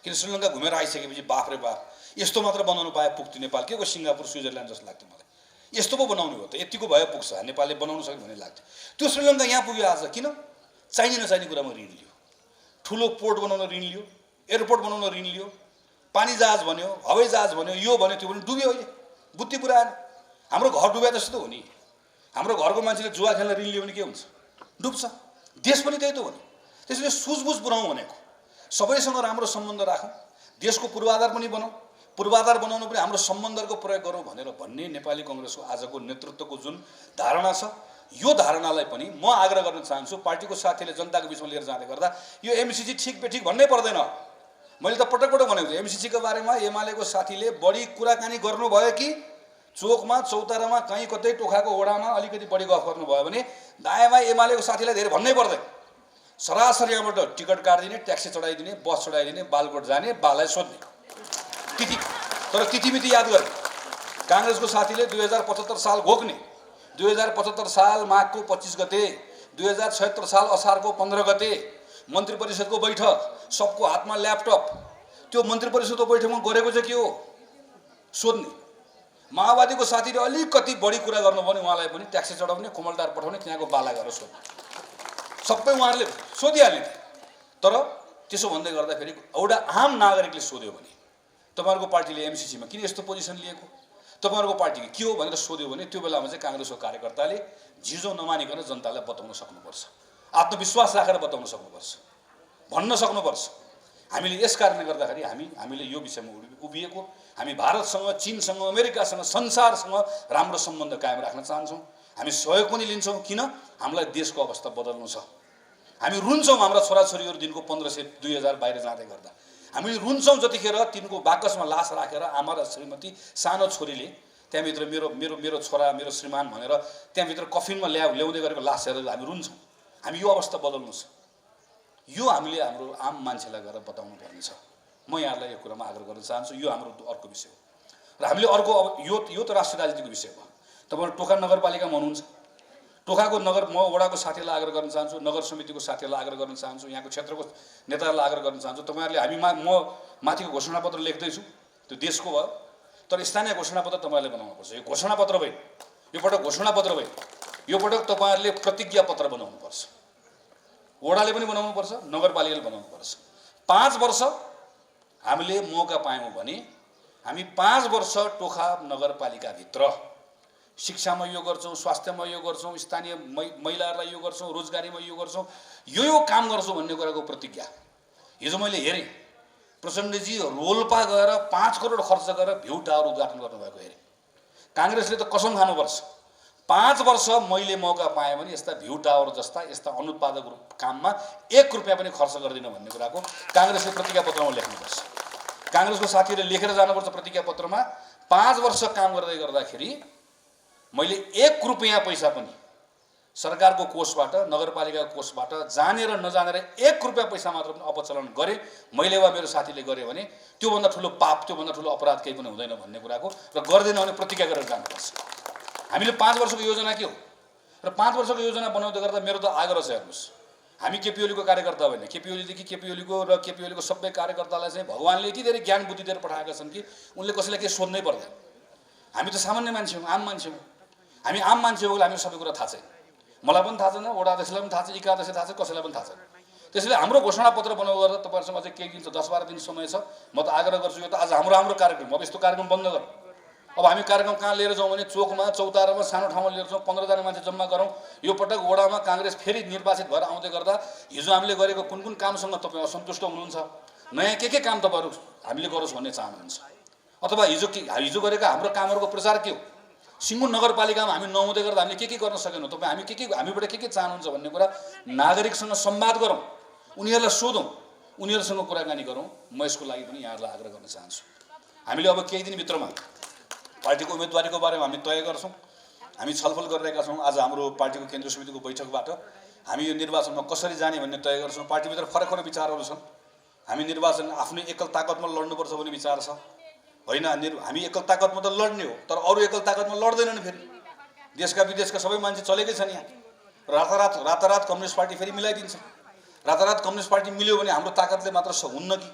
किन श्रीलङ्का घुमेर आइसकेपछि बाफ रे बाफ, यस्तो मात्र बनाउनु पाए पुग्थ्यो नेपाल। के को सिङ्गापुर, स्विजरल्यान्ड जस्तो लाग्थ्यो मलाई। यस्तो पो बनाउनु हो त, यतिको भए पुग्छ, नेपालले बनाउन सक्यो भन्ने लाग्थ्यो। त्यो श्रीलङ्का यहाँ पुग्यो आज। किन चाहिने नचाहिने कुरामा ऋण लियो, ठुलो पोर्ट बनाउन ऋण लियो, एयरपोर्ट बनाउन ऋण लियो, पानी जहाज भन्यो, हवाई जहाज भन्यो, यो भन्यो त्यो भन्यो, डुब्यो। अहिले बुद्धि पुऱ्याएन। हाम्रो घर डुबे जस्तो त हो नि। हाम्रो घरको मान्छेले जुवा खेल्न ऋण लियो भने के हुन्छ, डुब्छ। देश पनि त्यही त हो नि। त्यसैले सुझबुझ बनाउँ भनेको, सबैसँग राम्रो सम्बन्ध राखौँ, देशको पूर्वाधार पनि बनाऊ, पूर्वाधार बनाउनु पनि हाम्रो सम्बन्धको प्रयोग गरौँ भन्ने नेपाली कङ्ग्रेसको आजको नेतृत्वको जुन धारणा छ, यो धारणालाई पनि म आग्रह गर्न चाहन्छु। पार्टीको साथीले जनताको बिचमा लिएर जाँदै गर्दा यो एमसीसी ठिक बेठिक भन्नै पर्दैन। मैले त पटक पटक भनेको छु, एमसीसीको बारेमा एमालेको साथीले बढी कुराकानी गर्नुभयो कि चोकमा, चौतारामा, कहीँ कतै टोखाको ओडामा अलिकति बढी गफ गर्नुभयो भने दायाँमा एमालेको साथीलाई धेरै भन्नै पर्दैन। सरासरी यहाँबाट टिकट काटिदिने, ट्याक्सी चढाइदिने, बस चढाइदिने, बालकोट जाने, बालाई सोध्ने तिथि। तर तिथिमिति याद गर्ने। काङ्ग्रेसको साथीले 2075 साल घोक्ने, 2075 साल माघको 25 गते, 2076 साल असारको 15 गते मन्त्री परिषदको बैठक, सबको हातमा ल्यापटप। त्यो मन्त्री परिषदको बैठकमा गरेको चाहिँ के हो सोध्ने। माओवादीको साथीले अलिकति बढी कुरा गर्नुभयो भने उहाँलाई पनि ट्याक्सी चढाउने, कोमलटार पठाउने, त्यहाँको बाला गरेर सोध्ने, सबै उहाँहरूले सोधिहाल्ने। तर त्यसो भन्दै गर्दाखेरि एउटा आम नागरिकले सोध्यो भने तपाईँहरूको पार्टीले एमसीसीमा किन यस्तो पोजिसन लिएको, तपाईँहरूको पार्टी के हो भनेर सोध्यो भने त्यो बेलामा चाहिँ काङ्ग्रेसको कार्यकर्ताले झिजो नमानिकन जनतालाई बताउन सक्नुपर्छ, आत्मविश्वास राखेर बताउन सक्नुपर्छ, भन्न सक्नुपर्छ। हामीले यस कारणले गर्दाखेरि हामीले यो विषयमा उभिएको, हामी भारतसँग, चीनसँग, अमेरिकासँग, संसारसँग राम्रो सम्बन्ध कायम राख्न चाहन्छौँ। हामी सहयोग पनि लिन्छौँ। किन हामीलाई देशको अवस्था बदल्नु छ। हामी रुन्छौँ हाम्रा छोराछोरीहरू दिनको 1500 2000 बाहिर जाँदै गर्दा। हामी रुन्छौँ जतिखेर तिनको बाकसमा लास राखेर आमा र श्रीमती सानो छोरीले त्यहाँभित्र मेरो मेरो मेरो छोरा, मेरो श्रीमान भनेर त्यहाँभित्र कफिनमा ल्याउँदै गरेको लास हेरेर हामी रुन्छौँ। हामी यो अवस्था बदल्नु छ। यो हामीले हाम्रो आम मान्छेलाई गएर बताउनु पर्नेछ। म यहाँलाई यो कुरामा आग्रह गर्न चाहन्छु। यो हाम्रो अर्को विषय हो र हामीले अर्को अब यो त राष्ट्रिय राजनीतिको विषय भयो। तपाईँहरू टोखा नगरपालिकामा हुनुहुन्छ, टोखाको नगर म वडाको साथीहरूलाई आग्रह गर्न चाहन्छु, नगर समितिको साथीहरूलाई आग्रह गर्न चाहन्छु, यहाँको क्षेत्रको नेताहरूलाई आग्रह गर्न चाहन्छु। तपाईँहरूले म माथिको घोषणापत्र लेख्दैछु, त्यो देशको भयो, तर स्थानीय घोषणापत्र तपाईँहरूले बनाउनुपर्छ। यो घोषणापत्र भयो, यो पटक घोषणापत्र भयो, यो पटक तपाईँहरूले प्रतिज्ञा पत्र बनाउनुपर्छ। वडाले पनि बनाउनुपर्छ, नगरपालिकाले बनाउनुपर्छ। 5 वर्ष हामीले मौका पायौँ भने हामी 5 वर्ष टोखा नगरपालिकाभित्र शिक्षामा यो गर्छौँ, स्वास्थ्यमा यो गर्छौँ, स्थानीय महिलाहरूलाई यो गर्छौँ, रोजगारीमा यो गर्छौँ, यो काम गर्छौँ भन्ने कुराको प्रतिज्ञा। हिजो मैले हेरेँ प्रचण्डजी रोल्पा गएर 5 करोड खर्च गरेर भ्यू टावर उद्घाटन गर्नुभएको हेरे। काङ्ग्रेसले त कसम खानुपर्छ, 5 वर्ष मैले मौका पाएँ भने यस्ता भ्यू टावर जस्ता यस्ता अनुत्पादक काममा 1 रुपियाँ पनि खर्च गर्दिनँ भन्ने कुराको काङ्ग्रेसले प्रतिज्ञा पत्रमा लेख्नुपर्छ। काङ्ग्रेसको साथीहरूले लेखेर जानुपर्छ प्रतिज्ञा पत्रमा, 5 वर्ष काम गर्दै गर्दाखेरि मैले 1 रुपियाँ पैसा पनि सरकारको कोषबाट, नगरपालिकाको कोषबाट जानेर नजानेर 1 रुपियाँ पैसा मात्र पनि अपचलन गरेँ मैले वा मेरो साथीले गरे भने त्योभन्दा ठुलो पाप, त्योभन्दा ठुलो अपराध केही पनि हुँदैन भन्ने कुराको र गर्दैन भने प्रतिज्ञा गरेर जानुपर्छ। हामीले 5 वर्षको योजना के हो र 5 वर्षको योजना बनाउँदै गर्दा मेरो त आग्रह छ, हेर्नुहोस्, हामी केपी ओलीको कार्यकर्ता होइन, केपी ओलीदेखि केपी ओलीको र केपी ओलीको सबै कार्यकर्तालाई चाहिँ भगवान्ले यति धेरै ज्ञान बुद्धि दिएर पठाएका छन् कि उनले कसैलाई केही सोध्नै पर्दैन। हामी त सामान्य मान्छे हौँ, आम मान्छे हौँ। हामी आम मान्छे हो, हामी सबै कुरा थाहा छैन, मलाई पनि थाहा छैन, वडा अध्यक्षलाई पनि थाहा छ, एकादशलाई थाहा छ, कसैलाई पनि थाहा छैन। त्यसैले हाम्रो घोषणापत्र बनाउनु गर्दा तपाईँहरूसँग अझै केही दिन छ, 10-12 दिन समय छ। म त आग्रह गर्छु, यो त आज हाम्रो कार्यक्रम, अब यस्तो कार्यक्रम बन्द गरौँ। अब हामी कार्यक्रम कहाँ लिएर जाउँ भने चोकमा, चौतारामा, सानो ठाउँमा लिएर जाउँ, 15 जना मान्छे जम्मा गरौँ। यो पटक वडामा काङ्ग्रेस फेरि निर्वाचित भएर आउँदै गर्दा हिजो हामीले गरेको कुन कुन कामसँग तपाईँ असन्तुष्ट हुनुहुन्छ, नयाँ के काम तपाईँहरू हामीले गरोस् भन्ने चाहनुहुन्छ, अथवा हिजो गरेका हाम्रो कामहरूको प्रचार के हो, सिङ्गो नगरपालिकामा हामी नहुँदै गर्दा हामीले के गर्न सकेनौँ, तपाईँ हामीबाट के चाहनुहुन्छ भन्ने कुरा नागरिकसँग संवाद गरौँ, उनीहरूलाई सोधौँ, उनीहरूसँग कुराकानी गरौँ। म यसको लागि पनि यहाँहरूलाई आग्रह गर्न चाहन्छु। हामीले अब केही दिनभित्रमा पार्टीको उम्मेदवारीको बारेमा हामी तय गर्छौँ। हामी छलफल गरिरहेका छौँ। आज हाम्रो पार्टीको केन्द्रीय समितिको बैठकबाट हामी यो निर्वाचनमा कसरी जाने भन्ने तय गर्छौँ। पार्टीभित्र फरक फरक विचारहरू छन्। हामी निर्वाचन आफ्नै एकल ताकतमा लड्नुपर्छ भन्ने विचार छ, होइन, हामी एकल ताकतमा त लड्ने हो, तर अरू एकल ताकतमा लड्दैनन्। फेरि देशका विदेशका सबै मान्छे चलेकै छन् यहाँ। रातारात कम्युनिस्ट पार्टी फेरि मिलाइदिन्छ। रातारात कम्युनिस्ट पार्टी मिल्यो भने हाम्रो ताकतले मात्र हुन्न कि?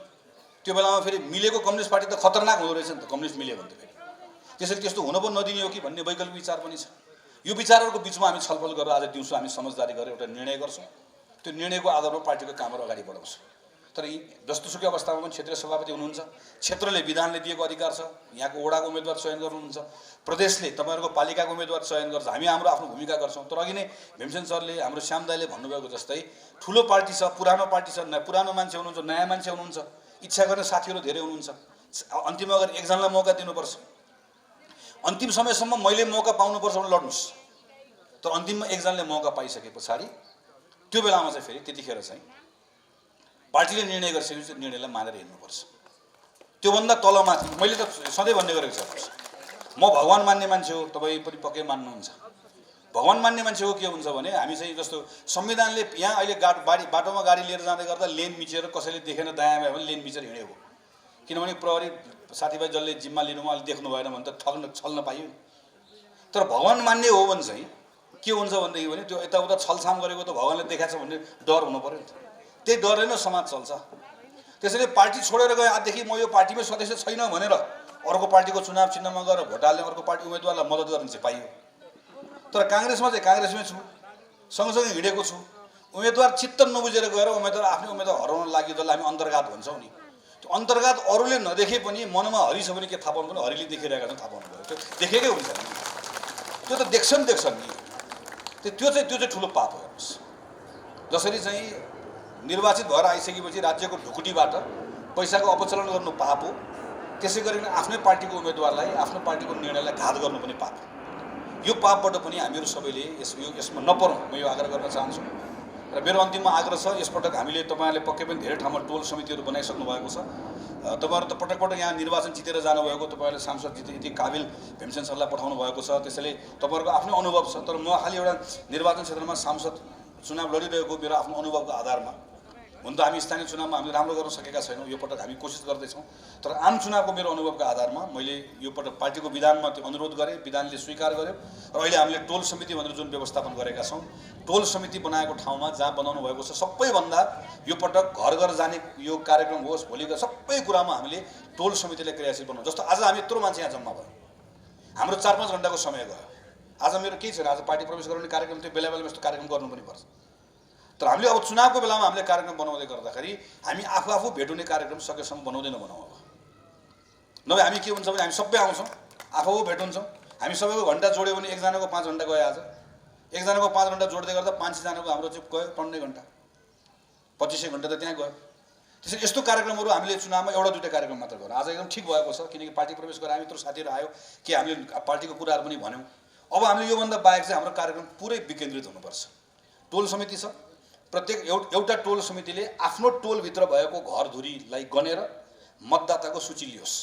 त्यो बेलामा फेरि मिलेको कम्युनिस्ट पार्टी त खतरनाक हुँदो रहेछ नि त, कम्युनिस्ट मिल्यो भने त। फेरि त्यसरी त्यस्तो हुन पनि नदिने हो कि भन्ने वैकल्पिक विचार पनि छ। यो विचारहरूको बिचमा हामी छलफल गरेर आज दिउँसो हामी समझदारी गरेर एउटा निर्णय गर्छौँ। त्यो निर्णयको आधारमा पार्टीको कामहरू अगाडि बढाउँछौँ। तर जस्तोसुकै अवस्थामा पनि क्षेत्रीय सभापति हुनुहुन्छ, क्षेत्रले विधानले दिएको अधिकार छ, यहाँको वडाको उम्मेदवार चयन गर्नुहुन्छ, प्रदेशले तपाईँहरूको पालिकाको उम्मेदवार चयन गर्छ, हामी हाम्रो आफ्नो भूमिका गर्छौँ। तर अघि नै भीमसेन सरले, हाम्रो श्याम दाइले भन्नुभएको जस्तै ठुलो पार्टी छ, पुरानो पार्टी छ, पुरानो मान्छे हुनुहुन्छ, नयाँ मान्छे हुनुहुन्छ, इच्छा गर्ने साथीहरू धेरै हुनुहुन्छ। अन्तिममा गएर एकजनालाई मौका दिनुपर्छ। अन्तिम समयसम्म मैले मौका पाउनुपर्छ भने लड्नुहोस्, तर अन्तिममा एकजनाले मौका पाइसके पछाडि त्यो बेलामा चाहिँ फेरि त्यतिखेर चाहिँ पार्टीले निर्णय गरिसकेपछि निर्णयलाई मानेर हिँड्नुपर्छ। त्योभन्दा तलमाथि मैले त सधैँ भन्ने गरेको छु, म भगवान मान्ने मान्छे हो, तपाईँ पनि पक्कै मान्नुहुन्छ। भगवान मान्ने मान्छे हो के हुन्छ भने हामी चाहिँ जस्तो संविधानले यहाँ अहिले बाटोमा गाडी लिएर जाँदै गर्दा लेन मिचेर कसैले देखेन दायाँ भयो भने लेन मिचेर हिँड्यो हो, किनभने प्रहरी साथीभाइ जसले जिम्मा लिनुमा अहिले देख्नु भएन भने त छल्न पाइयो नि। तर भगवान मान्ने हो भने चाहिँ के हुन्छ भनेदेखि भने त्यो यताउता छलछाम गरेको त भगवानले देखाएको छ भन्ने डर हुनु पऱ्यो नि त। त्यही डरले नै समाज चल्छ। त्यसैले पार्टी छोडेर गए, आजदेखि म यो पार्टीमै सदस्य छैन भनेर अर्को पार्टीको चुनाव चिन्हमा गएर भोट हाल्ने, अर्को पार्टी उम्मेदवारलाई मद्दत गर्ने चाहिँ पाइयो। तर काङ्ग्रेसमा चाहिँ काङ्ग्रेसमै छु, सँगसँगै हिँडेको छु। उम्मेदवार चित्त नबुझेर गएर उम्मेदवार आफ्नै उम्मेदवार हराउन लागि जसलाई हामी अन्तर्घात भन्छौँ नि, त्यो अन्तर्घात अरूले नदेखे पनि मनमा हरि छ भने के थाहा पाउनु, पनि हरिले देखिरहेका छन् थाहा पाउनु भयो। त्यो देखेकै हुन्छ नि, त्यो त देख्छन् नि। त्यो चाहिँ ठुलो पाप हो। हेर्नुहोस्, जसरी चाहिँ निर्वाचित भएर आइसकेपछि राज्यको ढुकुटीबाट पैसाको अपचलन गर्नु पाप हो, त्यसै गरी आफ्नै पार्टीको उम्मेदवारलाई, आफ्नो पार्टीको निर्णयलाई घात गर्नु पनि पाप हो। यो पापबाट पनि हामीहरू सबैले यसमा नपरौँ, म यो आग्रह गर्न चाहन्छु। र मेरो अन्तिममा आग्रह छ, यसपटक हामीले तपाईँहरूले पक्कै पनि धेरै ठाउँमा टोल समितिहरू बनाइसक्नु भएको छ। तपाईँहरू त पटक यहाँ निर्वाचन जितेर जानुभएको, तपाईँहरूले सांसद यति काबिल भीमसेन सरलाई पठाउनु भएको छ। त्यसैले तपाईँहरूको आफ्नो अनुभव छ। तर म खालि एउटा निर्वाचन क्षेत्रमा सांसद चुनाव लडिरहेको मेरो आफ्नो अनुभवको आधारमा, हुन त हामी स्थानीय चुनावमा हामीले राम्रो गर्न सकेका छैनौँ, यो पटक हामी कोसिस गर्दैछौँ। तर आम चुनावको मेरो अनुभवको आधारमा मैले यो पटक पार्टीको विधानमा त्यो अनुरोध गरेँ, विधानले स्वीकार गर्यो। र अहिले हामीले टोल समिति भनेर जुन व्यवस्थापन गरेका छौँ, टोल समिति बनाएको ठाउँमा जहाँ बनाउनु भएको छ, सबैभन्दा यो पटक घर घर जाने यो कार्यक्रम होस्, भोलिको सबै कुरामा हामीले टोल समितिलाई क्रियाशील बनाउँ। जस्तो आज हामी यत्रो मान्छे यहाँ जम्मा भयो, हाम्रो 4-5 घन्टाको समय गयो। आज मेरो केही छैन, आज पार्टी प्रवेश गराउने कार्यक्रम थियो, बेला बेलामा यस्तो कार्यक्रम गर्नु पनि पर्छ। तर हामीले अब चुनावको बेलामा हामीले कार्यक्रम बनाउँदै गर्दाखेरि हामी आफू भेट हुने कार्यक्रम सकेसम्म बनाउँदै नबनाउँ। अब नभए हामी के हुन्छ भने हामी सबै आउँछौँ, आफू भेट हुन्छौँ, हामी सबैको घन्टा जोड्यो भने एकजनाको 5 घन्टा गयो। आज एकजनाको 5 घन्टा जोड्दै गर्दा 500 जनाको हाम्रो चाहिँ गयो 12 घन्टा, 2500 घन्टा त त्यहाँ गयो। त्यसैले यस्तो कार्यक्रमहरू हामीले चुनावमा एउटा दुईवटा कार्यक्रम मात्र गरौँ। आज एकदम ठिक भएको छ, किनकि पार्टी प्रवेश गरेर हामी यत्रो साथीहरू आयो कि हामीले पार्टीको कुराहरू पनि भन्यौँ। अब हामीले योभन्दा बाहेक चाहिँ हाम्रो कार्यक्रम पुरै विकेन्द्रित हुनुपर्छ। टोल समिति छ, प्रत्येक एउटा टोल समितिले आफ्नो टोलभित्र भएको घरधुरीलाई गनेर मतदाताको सूची लियोस्।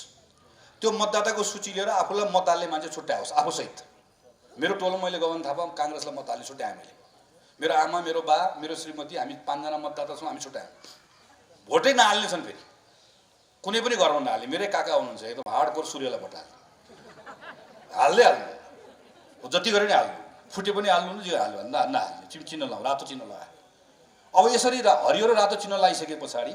त्यो मतदाताको सूची लिएर आफूलाई मत हाल्ने मान्छे छुट्याओस् आफूसहित। मेरो टोलमा मैले गगन थापा काङ्ग्रेसलाई मत हाल्ने छुट्याएँ मैले। मेरो आमा, मेरो बा, मेरो श्रीमती, हामी 5 जना मतदाता छौँ, हामी छुट्यायौँ। भोटै नहाल्ने छन्, फेरि कुनै पनि घरमा नहाल्ने। मेरै काका हुनुहुन्छ एकदम हार्डकोर सूर्यलाई भोट हाल्दै हाल्नु, जति गरे नि हाल्नु, फुटे पनि हाल्नु, जे हाल्नु नहाल्ने, चिन्ह लाउँ, रातो चिन्ह लगायो। अब यसरी हरियो र रातो चिन्ह लगाइसके पछाडि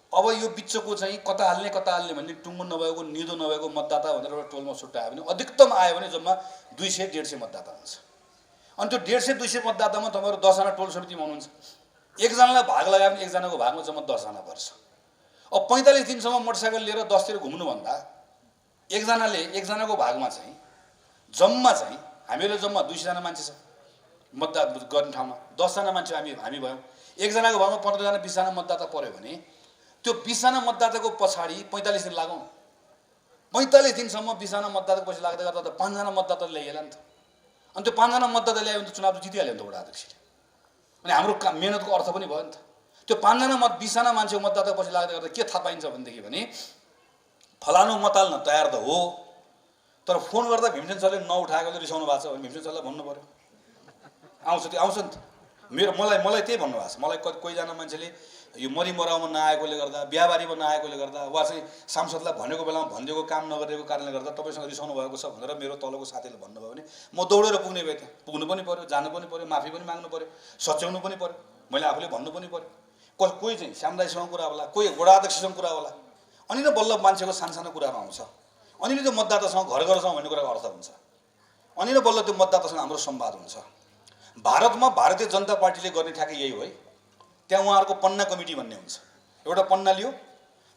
अब यो बिचको चाहिँ कता हाल्ने भन्ने टुङ्गो नभएको, निदो नभएको मतदाता भनेर एउटा टोलमा छुट्यायो भने अधिकतम आयो भने जम्मा 200-150 मतदाता हुन्छ। अनि त्यो 150-200 मतदातामा तपाईँहरू 10 जना टोल समितिमा हुनुहुन्छ। एकजनालाई भाग लगायो भने एकजनाको भागमा जम्मा 10 जना पर्छ। अब 45 दिनसम्म मोटरसाइकल लिएर 10 तिर घुम्नुभन्दा एकजनाको भागमा चाहिँ जम्मा चाहिँ हामीहरूले जम्मा 200 जना मान्छे छ मतदान गर्ने ठाउँमा, 10 जना मान्छे हामी भयौँ। एकजनाको भागमा 15 जना 20 जना मतदाता पर्यो भने त्यो 20 जना मतदाताको पछाडि 45 दिन लागौँ। 45 दिनसम्म 20 जना मतदाताको पछि लाग्दै गर्दा त 5 जना मतदाता ल्याइएला नि त। अनि त्यो 5 जना मतदाता ल्यायो भने त चुनाव जितिहाल्यो नि त वडा अध्यक्षले। अनि हाम्रो मेहनतको अर्थ पनि भयो नि त। त्यो 5 जना 20 जना मान्छेको मतदाताको पछि लाग्दै गर्दा के थाहा पाइन्छ भनेदेखि भने फलानु मत हाल्न तयार त हो, तर फोन गर्दा भीमसेन सरले नउठाएकोले रिसाउनु भएको छ भने भीमसेन सरलाई भन्नु पर्यो। आउँछ नि त। मलाई त्यही भन्नुभएको छ। मलाई कोहीजना मान्छेले यो मरिमराउमा नआएकोले गर्दा, बिहाबारीमा नआएकोले गर्दा, वा चाहिँ सांसदलाई भनेको बेलामा भनिदिएको काम नगरेको कारणले गर्दा तपाईँसँग रिसाउनु भएको छ भनेर मेरो तलको साथीले भन्नुभयो भने म दौडेर पुग्ने भए त्यहाँ पुग्नु पनि पर्यो, जानु पनि पर्यो, माफी पनि माग्नु पर्यो, सच्याउनु पनि पर्यो, मैले आफूले भन्नु पनि पर्यो। कोही चाहिँ श्यामदाईसँग कुरा होला, कोही वडा अध्यक्षसँग कुरा होला। अनि नै बल्ल मान्छेको सानो कुराहरू आउँछ। अनि नै त्यो मतदातासँग घर जाउँ भन्ने कुराको अर्थ हुन्छ। अनि नै बल्ल त्यो मतदातासँग हाम्रो संवाद हुन्छ। भारतमा भारतीय जनता पार्टीले गर्ने ठ्याक्कै यही हो है। त्यहाँ उहाँहरूको पन्ना कमिटी भन्ने हुन्छ। एउटा पन्ना लियो,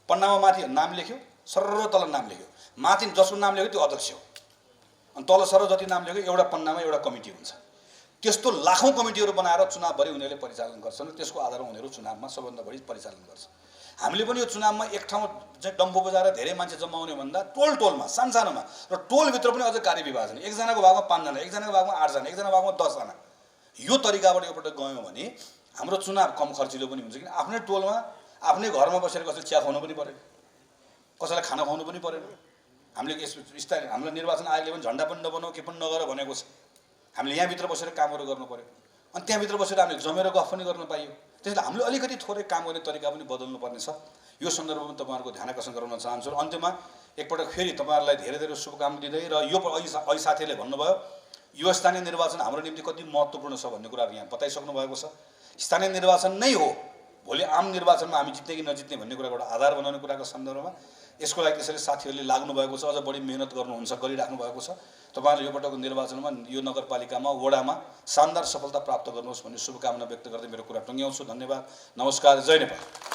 पन्नामा माथि नाम लेख्यो, सरर तल नाम लेख्यो, माथि जसको नाम लेख्यो त्यो अध्यक्ष हो, अनि तल सरर जति नाम लेख्यो एउटा पन्नामा एउटा कमिटी हुन्छ। त्यस्तो लाखौँ कमिटीहरू बनाएर चुनावभरि उनीहरूले परिचालन गर्छन् र त्यसको आधारमा उनीहरू चुनावमा सबभन्दा बढी परिचालन गर्छ। हामीले पनि यो चुनावमा एक ठाउँ चाहिँ डम्फु बजाएर धेरै मान्छे जम्माउने भन्दा टोलमा सानोमा र टोलभित्र पनि अझ कार्यविभाजन, एकजनाको भागमा 5 जना, एकजनाको भागमा 8 जना, एकजनाको भागमा 10 जना, यो तरिकाबाट योपल्ट गयौँ भने हाम्रो चुनाव कम खर्चिलो पनि हुन्छ। किन आफ्नै टोलमा आफ्नै घरमा बसेर कसैले चिया खुवाउनु पनि परेन, कसैलाई खाना खुवाउनु पनि परेन। हामीले हामीलाई निर्वाचन आयोगले पनि झन्डा पनि नबनाऊ, के पनि नगर भनेको छ। हामीले यहाँभित्र बसेर कामहरू गर्नु पर्यो, अनि त्यहाँभित्र बसेर हामीले जमेर गफ पनि गर्न पाइयो। त्यसैले हामीले अलिकति थोरै काम गर्ने तरिका पनि बदल्नु पर्ने छ। यो सन्दर्भमा तपाईँहरूको ध्यान आकर्षण गराउन चाहन्छु। र अन्त्यमा एकपटक फेरि तपाईँहरूलाई धेरै धेरै शुभकामना दिँदै र यो अघि साथीहरूले भन्नुभयो यो स्थानीय निर्वाचन हाम्रो निम्ति कति महत्त्वपूर्ण छ भन्ने कुराहरू यहाँ बताइसक्नु भएको छ। स्थानीय निर्वाचन नै हो भोलि आम निर्वाचनमा हामी जित्ने कि नजित्ने भन्ने कुराको एउटा आधार बनाउने कुराको सन्दर्भमा यसको लागि त्यसैले साथीहरूले लाग्नु भएको छ, अझ बढी मेहनत गर्नुहुन्छ, गरिराख्नु भएको छ। तपाईँहरूले यो पटकको निर्वाचनमा यो नगरपालिकामा, वडामा शानदार सफलता प्राप्त गर्नुहोस् भन्ने शुभकामना व्यक्त गर्दै मेरो कुरा टुङ्ग्याउँछु। धन्यवाद, नमस्कार, जय नेपाल।